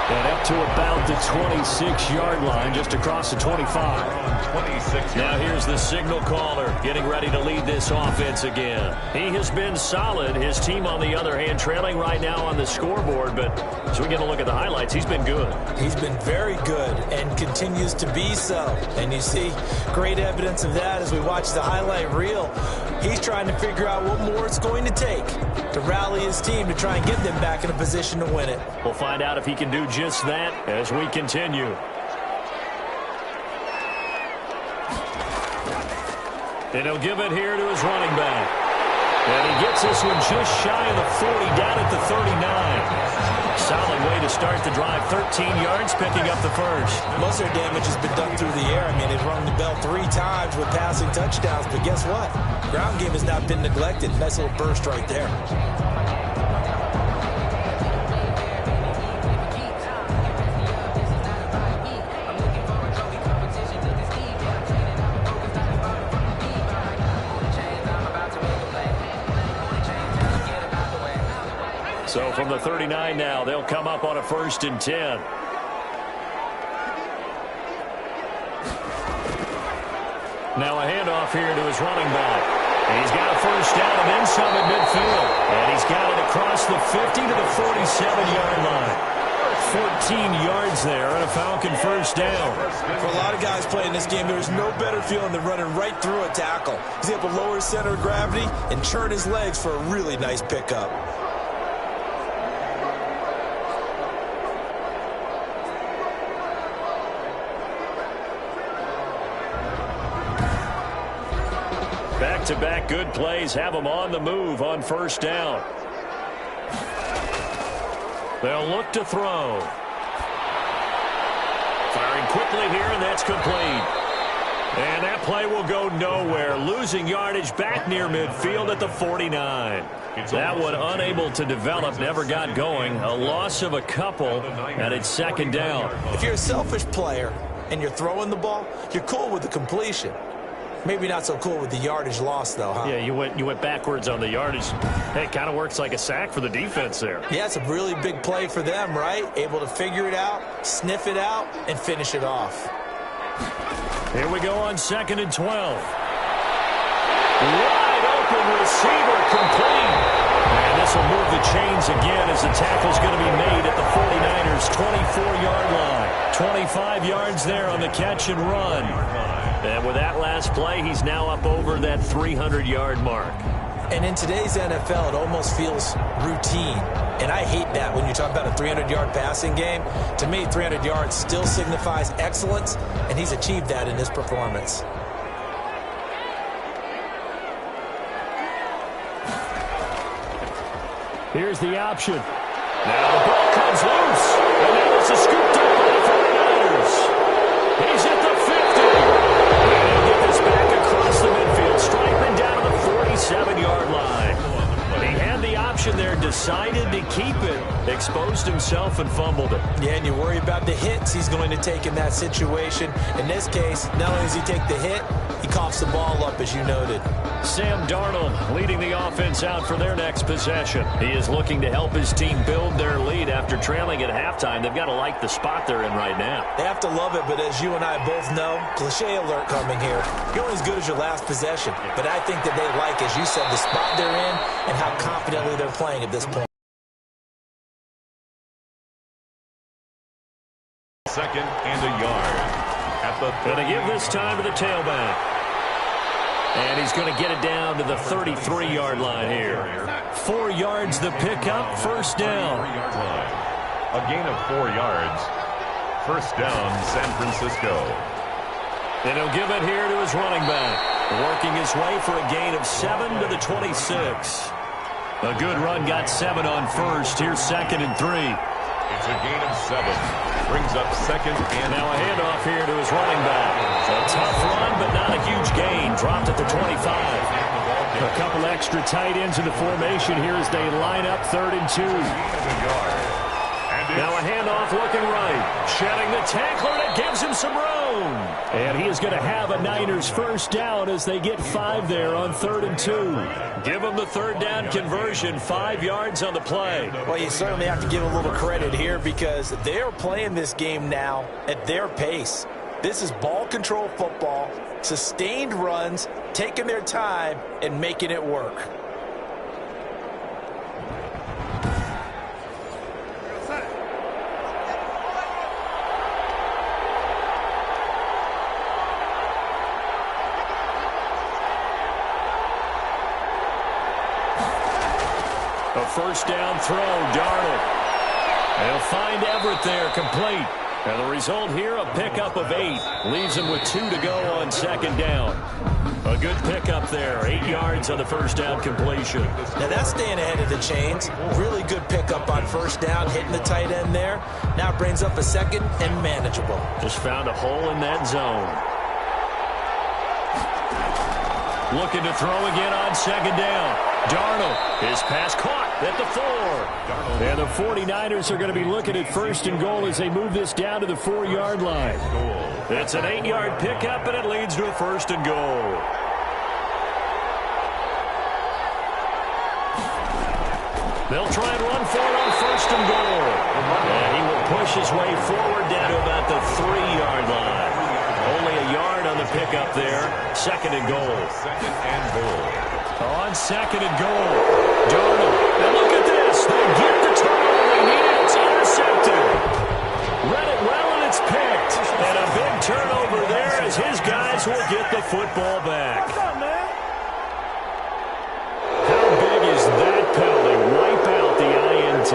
And up to about the 26-yard line, just across the 25. 26. Now here's the signal caller getting ready to lead this offense again. He has been solid. His team, on the other hand, trailing right now on the scoreboard. But as we get a look at the highlights, he's been good. He's been very good and continues to be so. And you see great evidence of that as we watch the highlight reel. He's trying to figure out what more it's going to take to rally his team to try and get them back in a position to win it. We'll find out if he can do just that as we continue. And he'll give it here to his running back. And he gets this one just shy of the 40, down at the 39. Solid way to start the drive. 13 yards, picking up the first. Most of their damage has been done through the air. I mean, they've rung the bell 3 times with passing touchdowns. But guess what? Ground game has not been neglected. Nice little burst right there. So from the 39 now, they'll come up on a 1st and 10. Now a handoff here to his running back. And he's got a first down and then some at midfield. And he's got it across the 50 to the 47-yard line. 14 yards there and a Falcon first down. For a lot of guys playing this game, there's no better feeling than running right through a tackle. He's able to lower his center of gravity and churn his legs for a really nice pickup. Back-to-back good plays have them on the move on first down. They'll look to throw. Firing quickly here, and that's complete. And that play will go nowhere. Losing yardage back near midfield at the 49. That one unable to develop, never got going. A loss of a couple, and it's second down. If you're a selfish player and you're throwing the ball, you're cool with the completion. Maybe not so cool with the yardage loss, though, huh? Yeah, you went backwards on the yardage. Hey, it kind of works like a sack for the defense there. Yeah, it's a really big play for them, right? Able to figure it out, sniff it out, and finish it off. Here we go on 2nd and 12. Wide open receiver complete. And this will move the chains again as the tackle's going to be made at the 49ers' 24-yard line. 25 yards there on the catch and run. And with that last play, he's now up over that 300-yard mark. And in today's NFL, it almost feels routine. And I hate that when you talk about a 300-yard passing game. To me, 300 yards still signifies excellence, and he's achieved that in his performance. Here's the option. Now the ball comes loose. And now it's a scooped up by the 49ers. He's at the 50. And he'll get this back across the midfield, striping down to the 47-yard line. He had the option there, decided to keep it, exposed himself and fumbled it. Yeah, and you worry about the hits he's going to take in that situation. In this case, not only does he take the hit, he coughs the ball up, as you noted. Sam Darnold leading the offense out for their next possession. He is looking to help his team build their lead after trailing at halftime. They've got to like the spot they're in right now. They have to love it, but as you and I both know, cliche alert coming here. You're only as good as your last possession. But I think that they like, as you said, the spot they're in and how confidently they're playing at this point. 2nd and a yard. At the Going to give this time to the tailback. And he's going to get it down to the 33-yard line here. 4 yards the pickup, first down. A gain of 4 yards. First down, San Francisco. And he'll give it here to his running back. Working his way for a gain of 7 to the 26. A good run, got 7 on first. Here's 2nd and 3. It's a gain of 7. Brings up 2nd and now a handoff here to his running back. A tough run, but not a huge gain. Dropped at the 25. A couple extra tight ends in the formation here as they line up 3rd and 2. Now a handoff looking right. Shedding the tackler, and it gives him some room. And he is going to have a Niners first down as they get 5 there on 3rd and 2. Give him the 3rd down conversion, 5 yards on the play. Well, you certainly have to give a little credit here because they're playing this game now at their pace. This is ball control football, sustained runs, taking their time and making it work. A first down throw, Darnold. They'll find Everett there, complete. And the result here, a pickup of 8. Leaves him with 2 to go on 2nd down. A good pickup there, 8 yards on the first down completion. Now that's staying ahead of the chains. Really good pickup on first down, hitting the tight end there. Now it brings up a 2nd and manageable. Just found a hole in that zone. Looking to throw again on 2nd down. Darnold, his pass caught at the 4. And the 49ers are going to be looking at 1st and goal as they move this down to the 4-yard line. It's an 8-yard pickup, and it leads to a 1st and goal. They'll try and run for it on 1st and goal. And he will push his way forward down to about the 3-yard line. Only a yard on the pickup there. 2nd and goal. 2nd and goal. On 2nd and goal. Darnold. And look at this. They get the turnover they needed. It's intercepted. Read it well, and it's picked. And a big turnover there as his guys will get the football back. How big is that penalty? Wipe out the INT.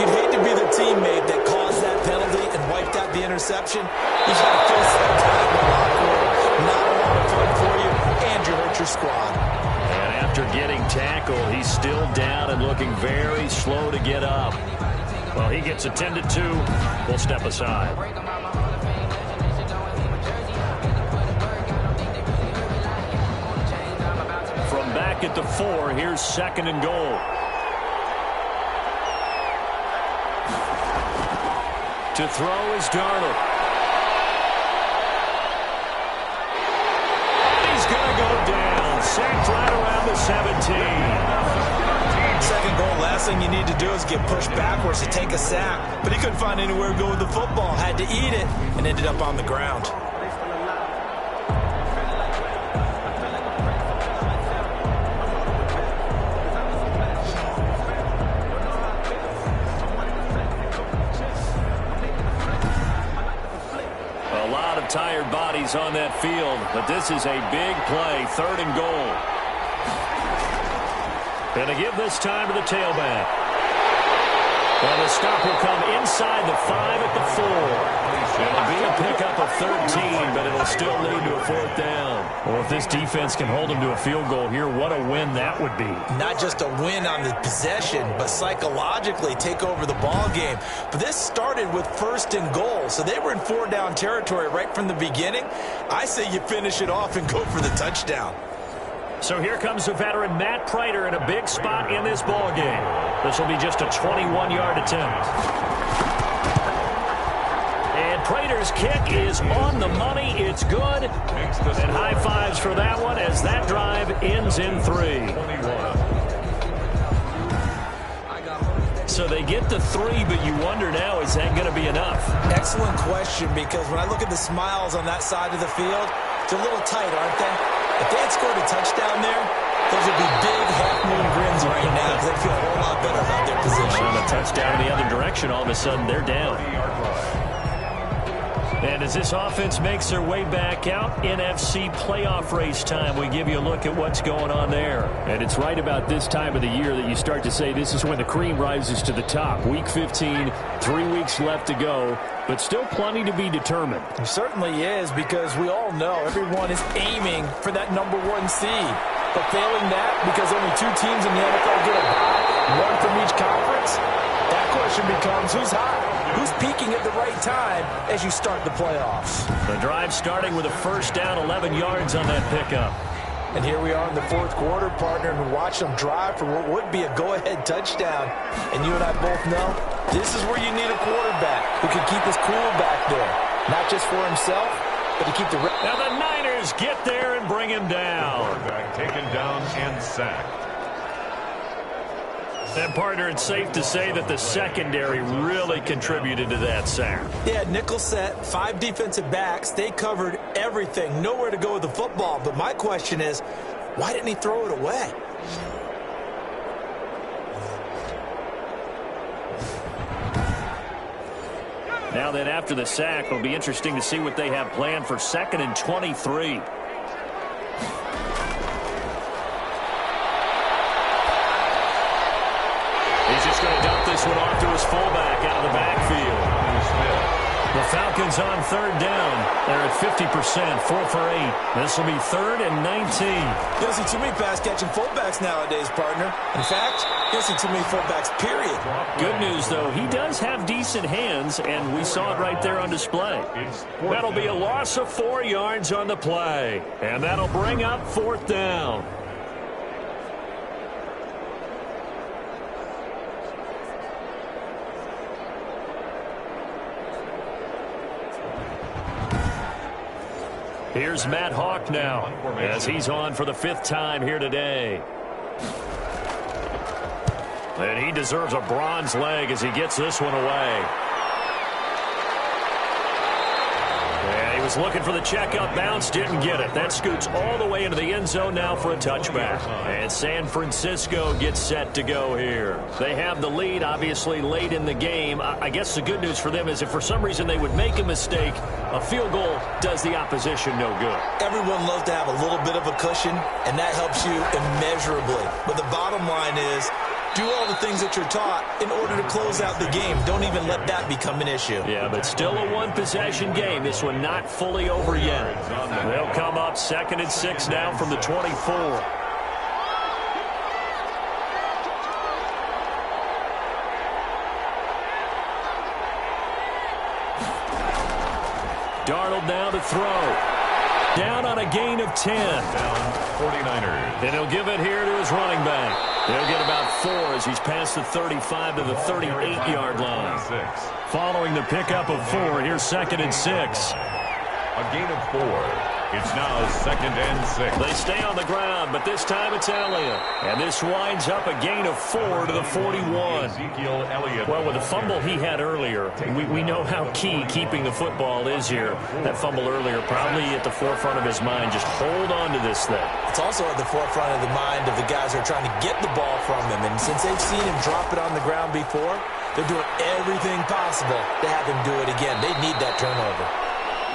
You'd hate to be the teammate that caused that penalty and wiped out the interception. You've got to face that guy in the locker room. Not a lot of fun for you, and you hurt your squad. And after getting tackled, he's still down and looking very slow to get up. Well, he gets attended to. We'll step aside. From back at the 4, here's 2nd and goal. To throw is Darnold. And he's going to go down. Sacked right around the 17. 2nd goal, last thing you need to do is get pushed backwards to take a sack. But he couldn't find anywhere to go with the football. Had to eat it and ended up on the ground. bodies on that field, but this is a big play, 3rd and goal. And to give this time to the tailback. And the stop will come inside the 5 at the 4. It'll be a pickup of 13, but it'll still lead to a 4th down. Well, if this defense can hold them to a field goal here, what a win that would be. Not just a win on the possession, but psychologically take over the ball game. But this started with 1st and goal, so they were in 4-down territory right from the beginning. I say you finish it off and go for the touchdown. So here comes the veteran Matt Prater in a big spot in this ball game. This will be just a 21-yard attempt. And Prater's kick is on the money. It's good. And high fives for that one as that drive ends in 3. So they get the 3, but you wonder now, is that going to be enough? Excellent question, because when I look at the smiles on that side of the field, they're a little tight, aren't they? If they had scored a touchdown there, those would be big half-moon grins right now because they feel a whole lot better about their position. And a touchdown in the other direction, all of a sudden they're down. And as this offense makes their way back out, NFC playoff race time, we give you a look at what's going on there. And it's right about this time of the year that you start to say this is when the cream rises to the top. Week 15, 3 weeks left to go, but still plenty to be determined. It certainly is, because we all know everyone is aiming for that number 1 seed. But failing that, because only 2 teams in the NFL get a bye, 1 from each conference, that question becomes who's hot? Who's peaking at the right time as you start the playoffs? The drive starting with a 1st down, 11 yards on that pickup. And here we are in the 4th quarter, partner, and watch them drive for what would be a go-ahead touchdown. And you and I both know this is where you need a quarterback who can keep his cool back there. Not just for himself, but to keep the... Now the Niners get there and bring him down. Quarterback taken down and sacked. And, partner, it's safe to say that the secondary really contributed to that sack. Yeah, nickel set, 5 defensive backs. They covered everything. Nowhere to go with the football. But my question is, why didn't he throw it away? Now then, after the sack, it'll be interesting to see what they have planned for 2nd and 23. He's just going to dump this one off to his fullback out of the backfield. The Falcons on 3rd down. They're at 50%, 4 for 8. This will be 3rd and 19. You don't see too many pass-catching fullbacks nowadays, partner. In fact, you don't see too many fullbacks, period. Good news, though, he does have decent hands, and we saw it right there on display. That'll be a loss of 4 yards on the play, and that'll bring up 4th down. Here's Matt Hawk now as he's on for the 5th time here today. And he deserves a bronze leg as he gets this one away. And he was looking for the checkup bounce, didn't get it. That scoots all the way into the end zone now for a touchback. And San Francisco gets set to go here. They have the lead, obviously, late in the game. I guess the good news for them is if for some reason they would make a mistake, a field goal does the opposition no good. Everyone loves to have a little bit of a cushion, and that helps you immeasurably. But the bottom line is, do all the things that you're taught in order to close out the game. Don't even let that become an issue. Yeah, but still a 1-possession game. This one not fully over yet. They'll come up 2nd and 6 now from the 24. Darnold now to throw. Down on a gain of 10. Down 49ers. And he'll give it here to his running back. He'll get about 4 as he's past the 35 to the 38-yard line. Following the pickup of 4, here's 2nd and 6. A gain of 4. It's now 2nd and 6. They stay on the ground, but this time it's Elliott. And this winds up a gain of 4 to the 41. Ezekiel Elliott. Well, with the fumble he had earlier, we know how key keeping the football is here. That fumble earlier probably at the forefront of his mind. Just hold on to this thing. It's also at the forefront of the mind of the guys who are trying to get the ball from him. And since they've seen him drop it on the ground before, they're doing everything possible to have him do it again. They need that turnover.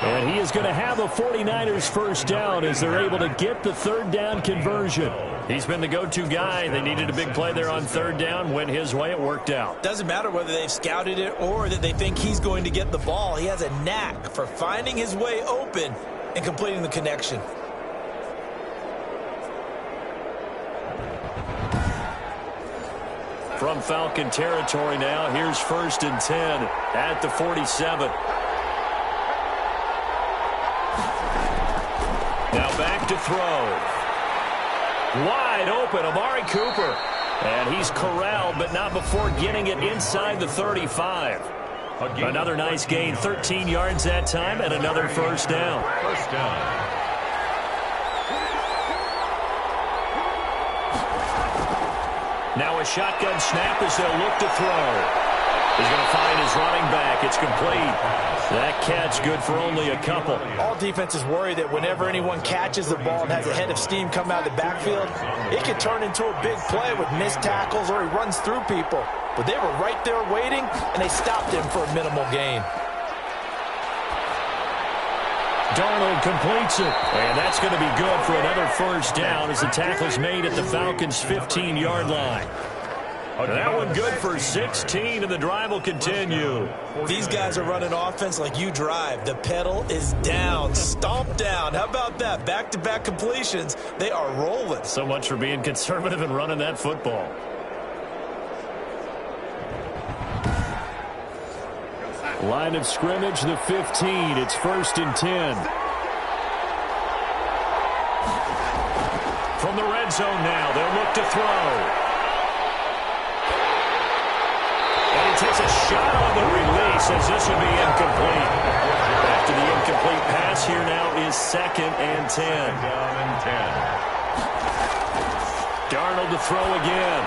And he is going to have a 49ers first down as they're able to get the third down conversion. He's been the go-to guy. They needed a big play there on third down. Went his way. It worked out. Doesn't matter whether they've scouted it or that they think he's going to get the ball. He has a knack for finding his way open and completing the connection. From Falcon territory now, here's 1st and 10 at the 47. Now back to throw. Wide open, Amari Cooper. And he's corralled, but not before getting it inside the 35. Another nice gain, 13 yards that time, and another first down. First down. Now a shotgun snap as they'll look to throw. He's going to find his running back. It's complete. That catch good for only a couple. All defenses worry that whenever anyone catches the ball and has a head of steam come out of the backfield, it can turn into a big play with missed tackles or he runs through people. But they were right there waiting, and they stopped him for a minimal gain. Darnold completes it. And that's going to be good for another first down as the tackle's made at the Falcons' 15-yard line. That one good for 16, and the drive will continue. These guys are running offense like you drive. The pedal is down, stomp down. How about that? Back-to-back completions. They are rolling. So much for being conservative and running that football. Line of scrimmage, the 15. It's 1st and 10. From the red zone now, they'll look to throw. And he takes a shot on the release as this will be incomplete. After the incomplete pass, here now is 2nd and 10. Down and 10. Darnold to throw again.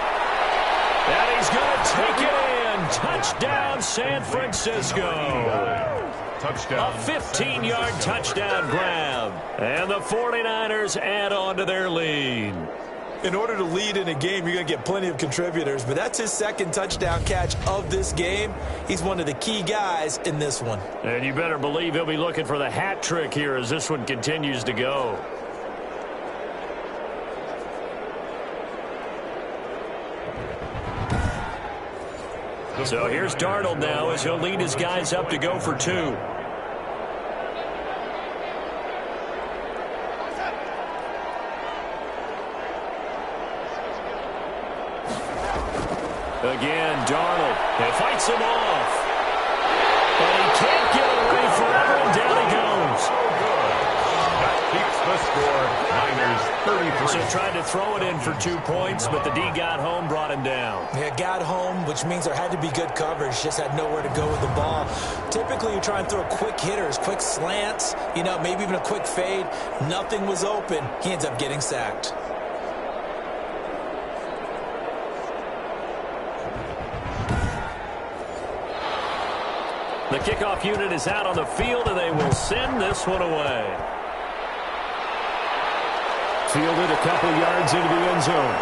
And he's going to take it in. Touchdown, San Francisco. Touchdown. A 15-yard touchdown grab. And the 49ers add on to their lead. In order to lead in a game, you're going to get plenty of contributors, but that's his 2nd touchdown catch of this game. He's one of the key guys in this one. And you better believe he'll be looking for the hat trick here as this one continues to go. So here's Darnold now as he'll lead his guys up to go for 2. Again, Darnold. He fights him off. But he can't get away forever, and down he goes. That keeps the score. Niners 33. So tried to throw it in for 2 points, but the D got home, brought him down. Yeah, got home, which means there had to be good coverage. Just had nowhere to go with the ball. Typically, you try and throw quick hitters, quick slants, maybe even a quick fade. Nothing was open. He ends up getting sacked. The kickoff unit is out on the field, and they will send this one away. Fielded a couple yards into the end zone.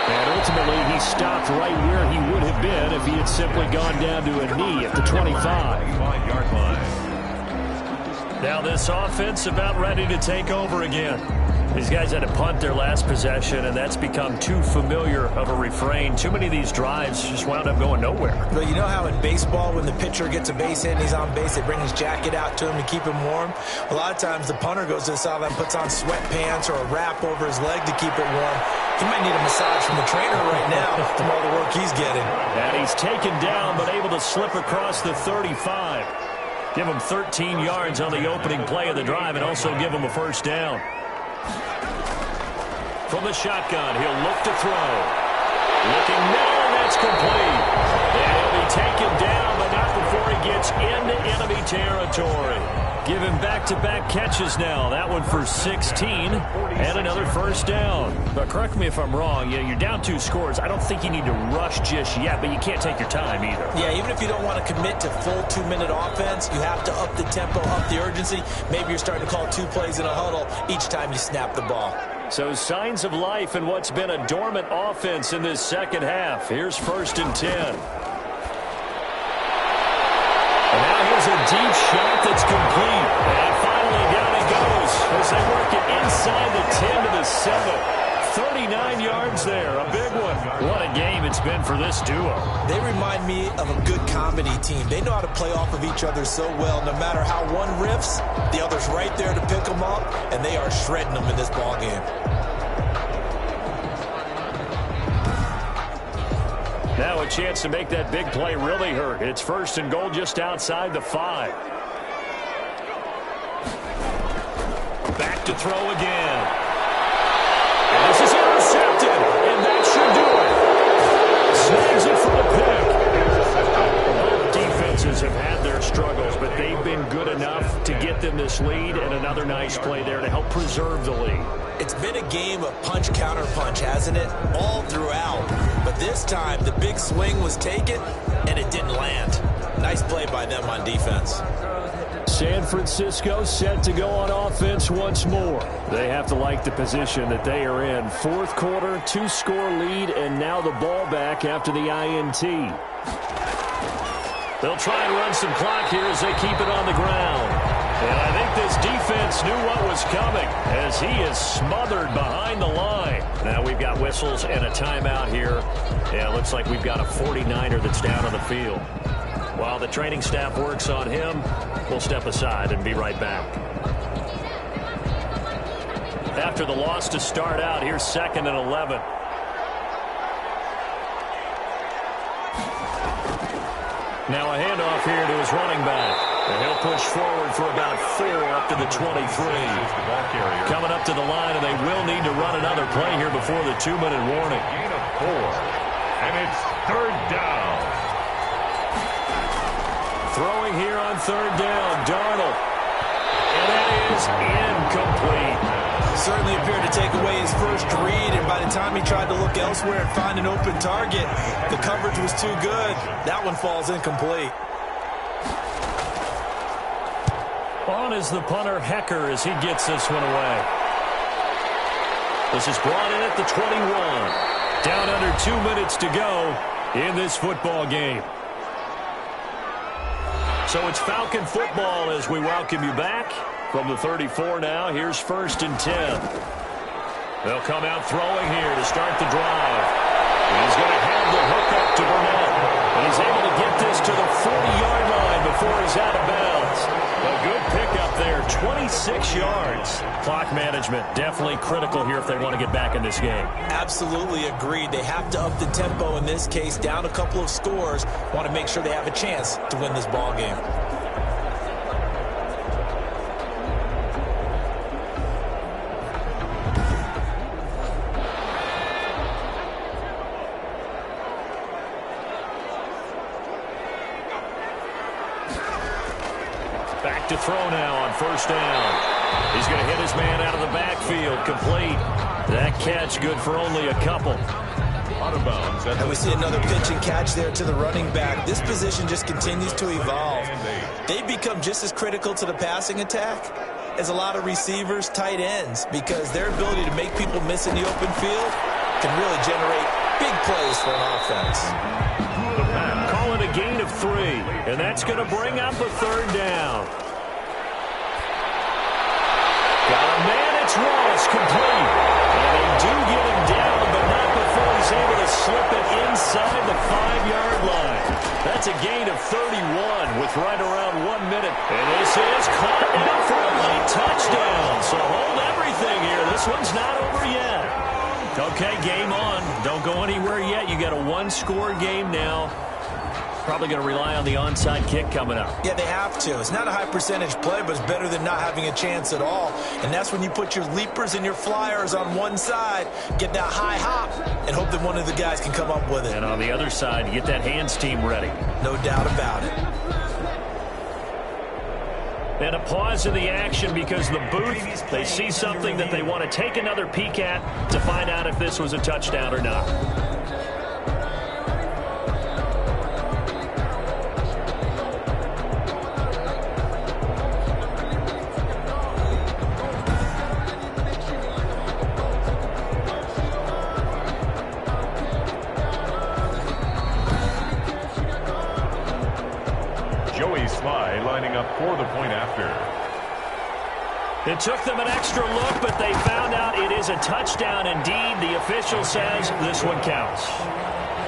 And ultimately, he stopped right where he would have been if he had simply gone down to a knee at the 25. 5-yard line. Now this offense about ready to take over again. These guys had to punt their last possession, and that's become too familiar of a refrain. Too many of these drives just wound up going nowhere. But you know how in baseball, when the pitcher gets a base hit and he's on base, they bring his jacket out to him to keep him warm? A lot of times the punter goes to the sideline, puts on sweatpants or a wrap over his leg to keep it warm. He might need a massage from the trainer right now from all the work he's getting. And he's taken down, but able to slip across the 35. Give him 13 yards on the opening play of the drive and also give him a first down. From the shotgun, he'll look to throw. Looking now, and that's complete. And he'll be taken down, but not before he gets into enemy territory. Give him back-to-back catches now. That one for 16 and another first down. But correct me if I'm wrong. You're down 2 scores. I don't think you need to rush just yet, but you can't take your time either. Yeah, even if you don't want to commit to full 2-minute offense, you have to up the tempo, up the urgency. Maybe you're starting to call 2 plays in a huddle each time you snap the ball. So signs of life in what's been a dormant offense in this second half. Here's 1st and 10. And now here's a a deep shot that's complete. And finally down it goes as they work it inside the 10 to the 7. 39 yards there, a big one. What a game it's been for this duo. They remind me of a good comedy team. They know how to play off of each other so well. No matter how one riffs, the other's right there to pick them up, and they are shredding them in this ball game. Now a chance to make that big play really hurt. It's 1st and goal just outside the 5. Back to throw again. And this is intercepted, and that should do it. Snags it for the pick. Both defenses have had their struggles, but they've been good enough to get them this lead, and another nice play there to help preserve the lead. It's been a game of punch-counter-punch, hasn't it? All throughout. But this time, the big swing was taken, and it didn't land. Nice play by them on defense. San Francisco set to go on offense once more. They have to like the position that they are in. 4th quarter, 2-score lead, and now the ball back after the INT. They'll try and run some clock here as they keep it on the ground. And I think this defense knew what was coming as he is smothered behind the line. Now we've got whistles and a timeout here. Yeah, it looks like we've got a 49er that's down on the field. While the training staff works on him, we'll step aside and be right back. After the loss to start out, here's 2nd and 11. Now a handoff here to his running back. And he'll push forward for about 4 up to the 23. Coming up to the line, and they will need to run another play here before the 2-minute warning. Gain of 4, and it's 3rd down. Throwing here on 3rd down, Darnold. And that is incomplete. Certainly appeared to take away his first read, and by the time he tried to look elsewhere and find an open target, the coverage was too good. That one falls incomplete. On is the punter, Hecker, as he gets this one away. This is brought in at the 21. Down under 2 minutes to go in this football game. So it's Falcon football as we welcome you back. From the 34 now, here's 1st and 10. They'll come out throwing here to start the drive. And he's going to have the hook up to Burnett. And he's able to get this to the 40-yard line before he's out of bounds. A good pickup there, 26 yards. Clock management definitely critical here if they want to get back in this game. Absolutely agreed. They have to up the tempo in this case, down a couple of scores. Want to make sure they have a chance to win this ball game. Back to throw now on 1st down. He's going to hit his man out of the backfield. Complete. That catch good for only a couple. Out of bounds. And we see another pitch and catch there to the running back. This position just continues to evolve. They become just as critical to the passing attack as a lot of receivers, tight ends, because their ability to make people miss in the open field can really generate big plays for an offense. Call it a gain of 3, and that's going to bring up a 3rd down. Got a man, it's Ross, complete. And they do get him down, but not before he's able to slip it inside the 5-yard line. That's a gain of 31 with right around 1 minute. And this is caught now for a late touchdown. So hold everything here. This one's not over yet. Okay, game on. Don't go anywhere yet. You got a 1-score game now. Probably going to rely on the onside kick coming up. Yeah, they have to. It's not a high percentage play, but it's better than not having a chance at all. And that's when you put your leapers and your flyers on one side, get that high hop, and hope that one of the guys can come up with it. And on the other side, you get that hands team ready. No doubt about it. And a pause in the action because the booth, they see something that they want to take another peek at to find out if this was a touchdown or not. Joey Sly lining for the point after. It took them an extra look, but they found out it is a touchdown indeed. The official says this one counts.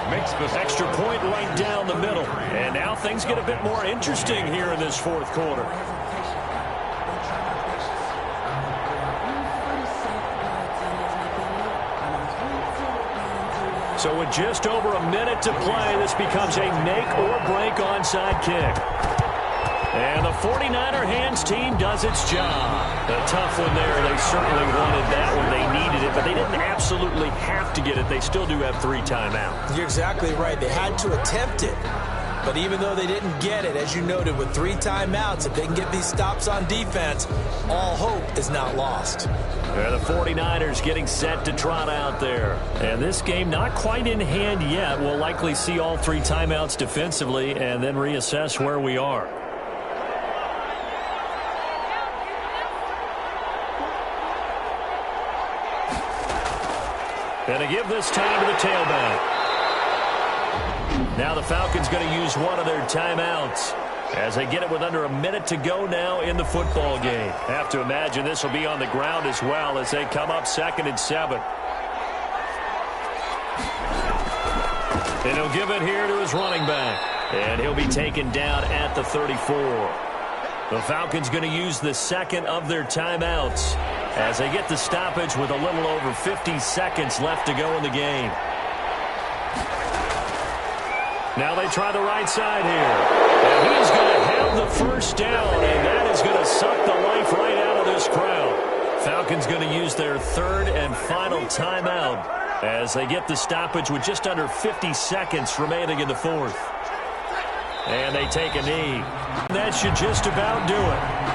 Makes the extra point right down the middle. And now things get a bit more interesting here in this fourth quarter. So with just over a minute to play, this becomes a make-or-break onside kick. And the 49er hands team does its job. A tough one there. They certainly wanted that one. They needed it, but they didn't absolutely have to get it. They still do have 3 timeouts. You're exactly right. They had to attempt it. But even though they didn't get it, as you noted, with 3 timeouts, if they can get these stops on defense, all hope is not lost. And the 49ers getting set to trot out there. And this game not quite in hand yet. We'll likely see all 3 timeouts defensively and then reassess where we are. And to give this time to the tailback. Now the Falcons going to use one of their timeouts as they get it with under a minute to go now in the football game. Have to imagine this will be on the ground as well as they come up 2nd and 7. And he'll give it here to his running back. And he'll be taken down at the 34. The Falcons going to use the second of their timeouts as they get the stoppage with a little over 50 seconds left to go in the game. Now they try the right side here. And he's going to have the first down, and that is going to suck the life right out of this crowd. Falcons going to use their 3rd and final timeout as they get the stoppage with just under 50 seconds remaining in the 4th. And they take a knee. That should just about do it.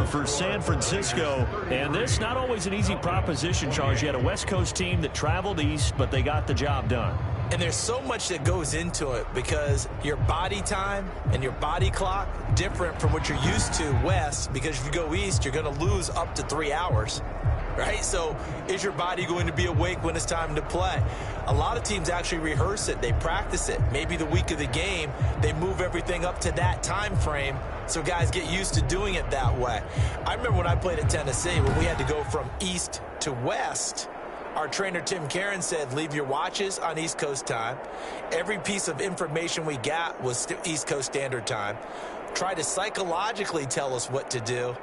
For San Francisco, and this not always an easy proposition, Charles. You had a West Coast team that traveled east, but they got the job done. And there's so much that goes into it because your body time and your body clock different from what you're used to west, because if you go east, you're going to lose up to 3 hours, right? So is your body going to be awake when it's time to play? A lot of teams actually rehearse it. They practice it. Maybe the week of the game, they move everything up to that time frame so guys get used to doing it that way. I remember when I played at Tennessee, when we had to go from east to west, our trainer Tim Karen said, leave your watches on East Coast time. Every piece of information we got was East Coast Standard Time. Try to psychologically tell us what to do.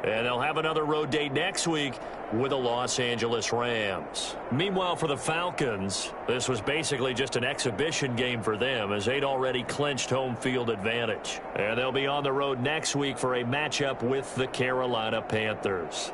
And they'll have another road date next week with the Los Angeles Rams. Meanwhile, for the Falcons, this was basically just an exhibition game for them as they'd already clinched home field advantage. And they'll be on the road next week for a matchup with the Carolina Panthers.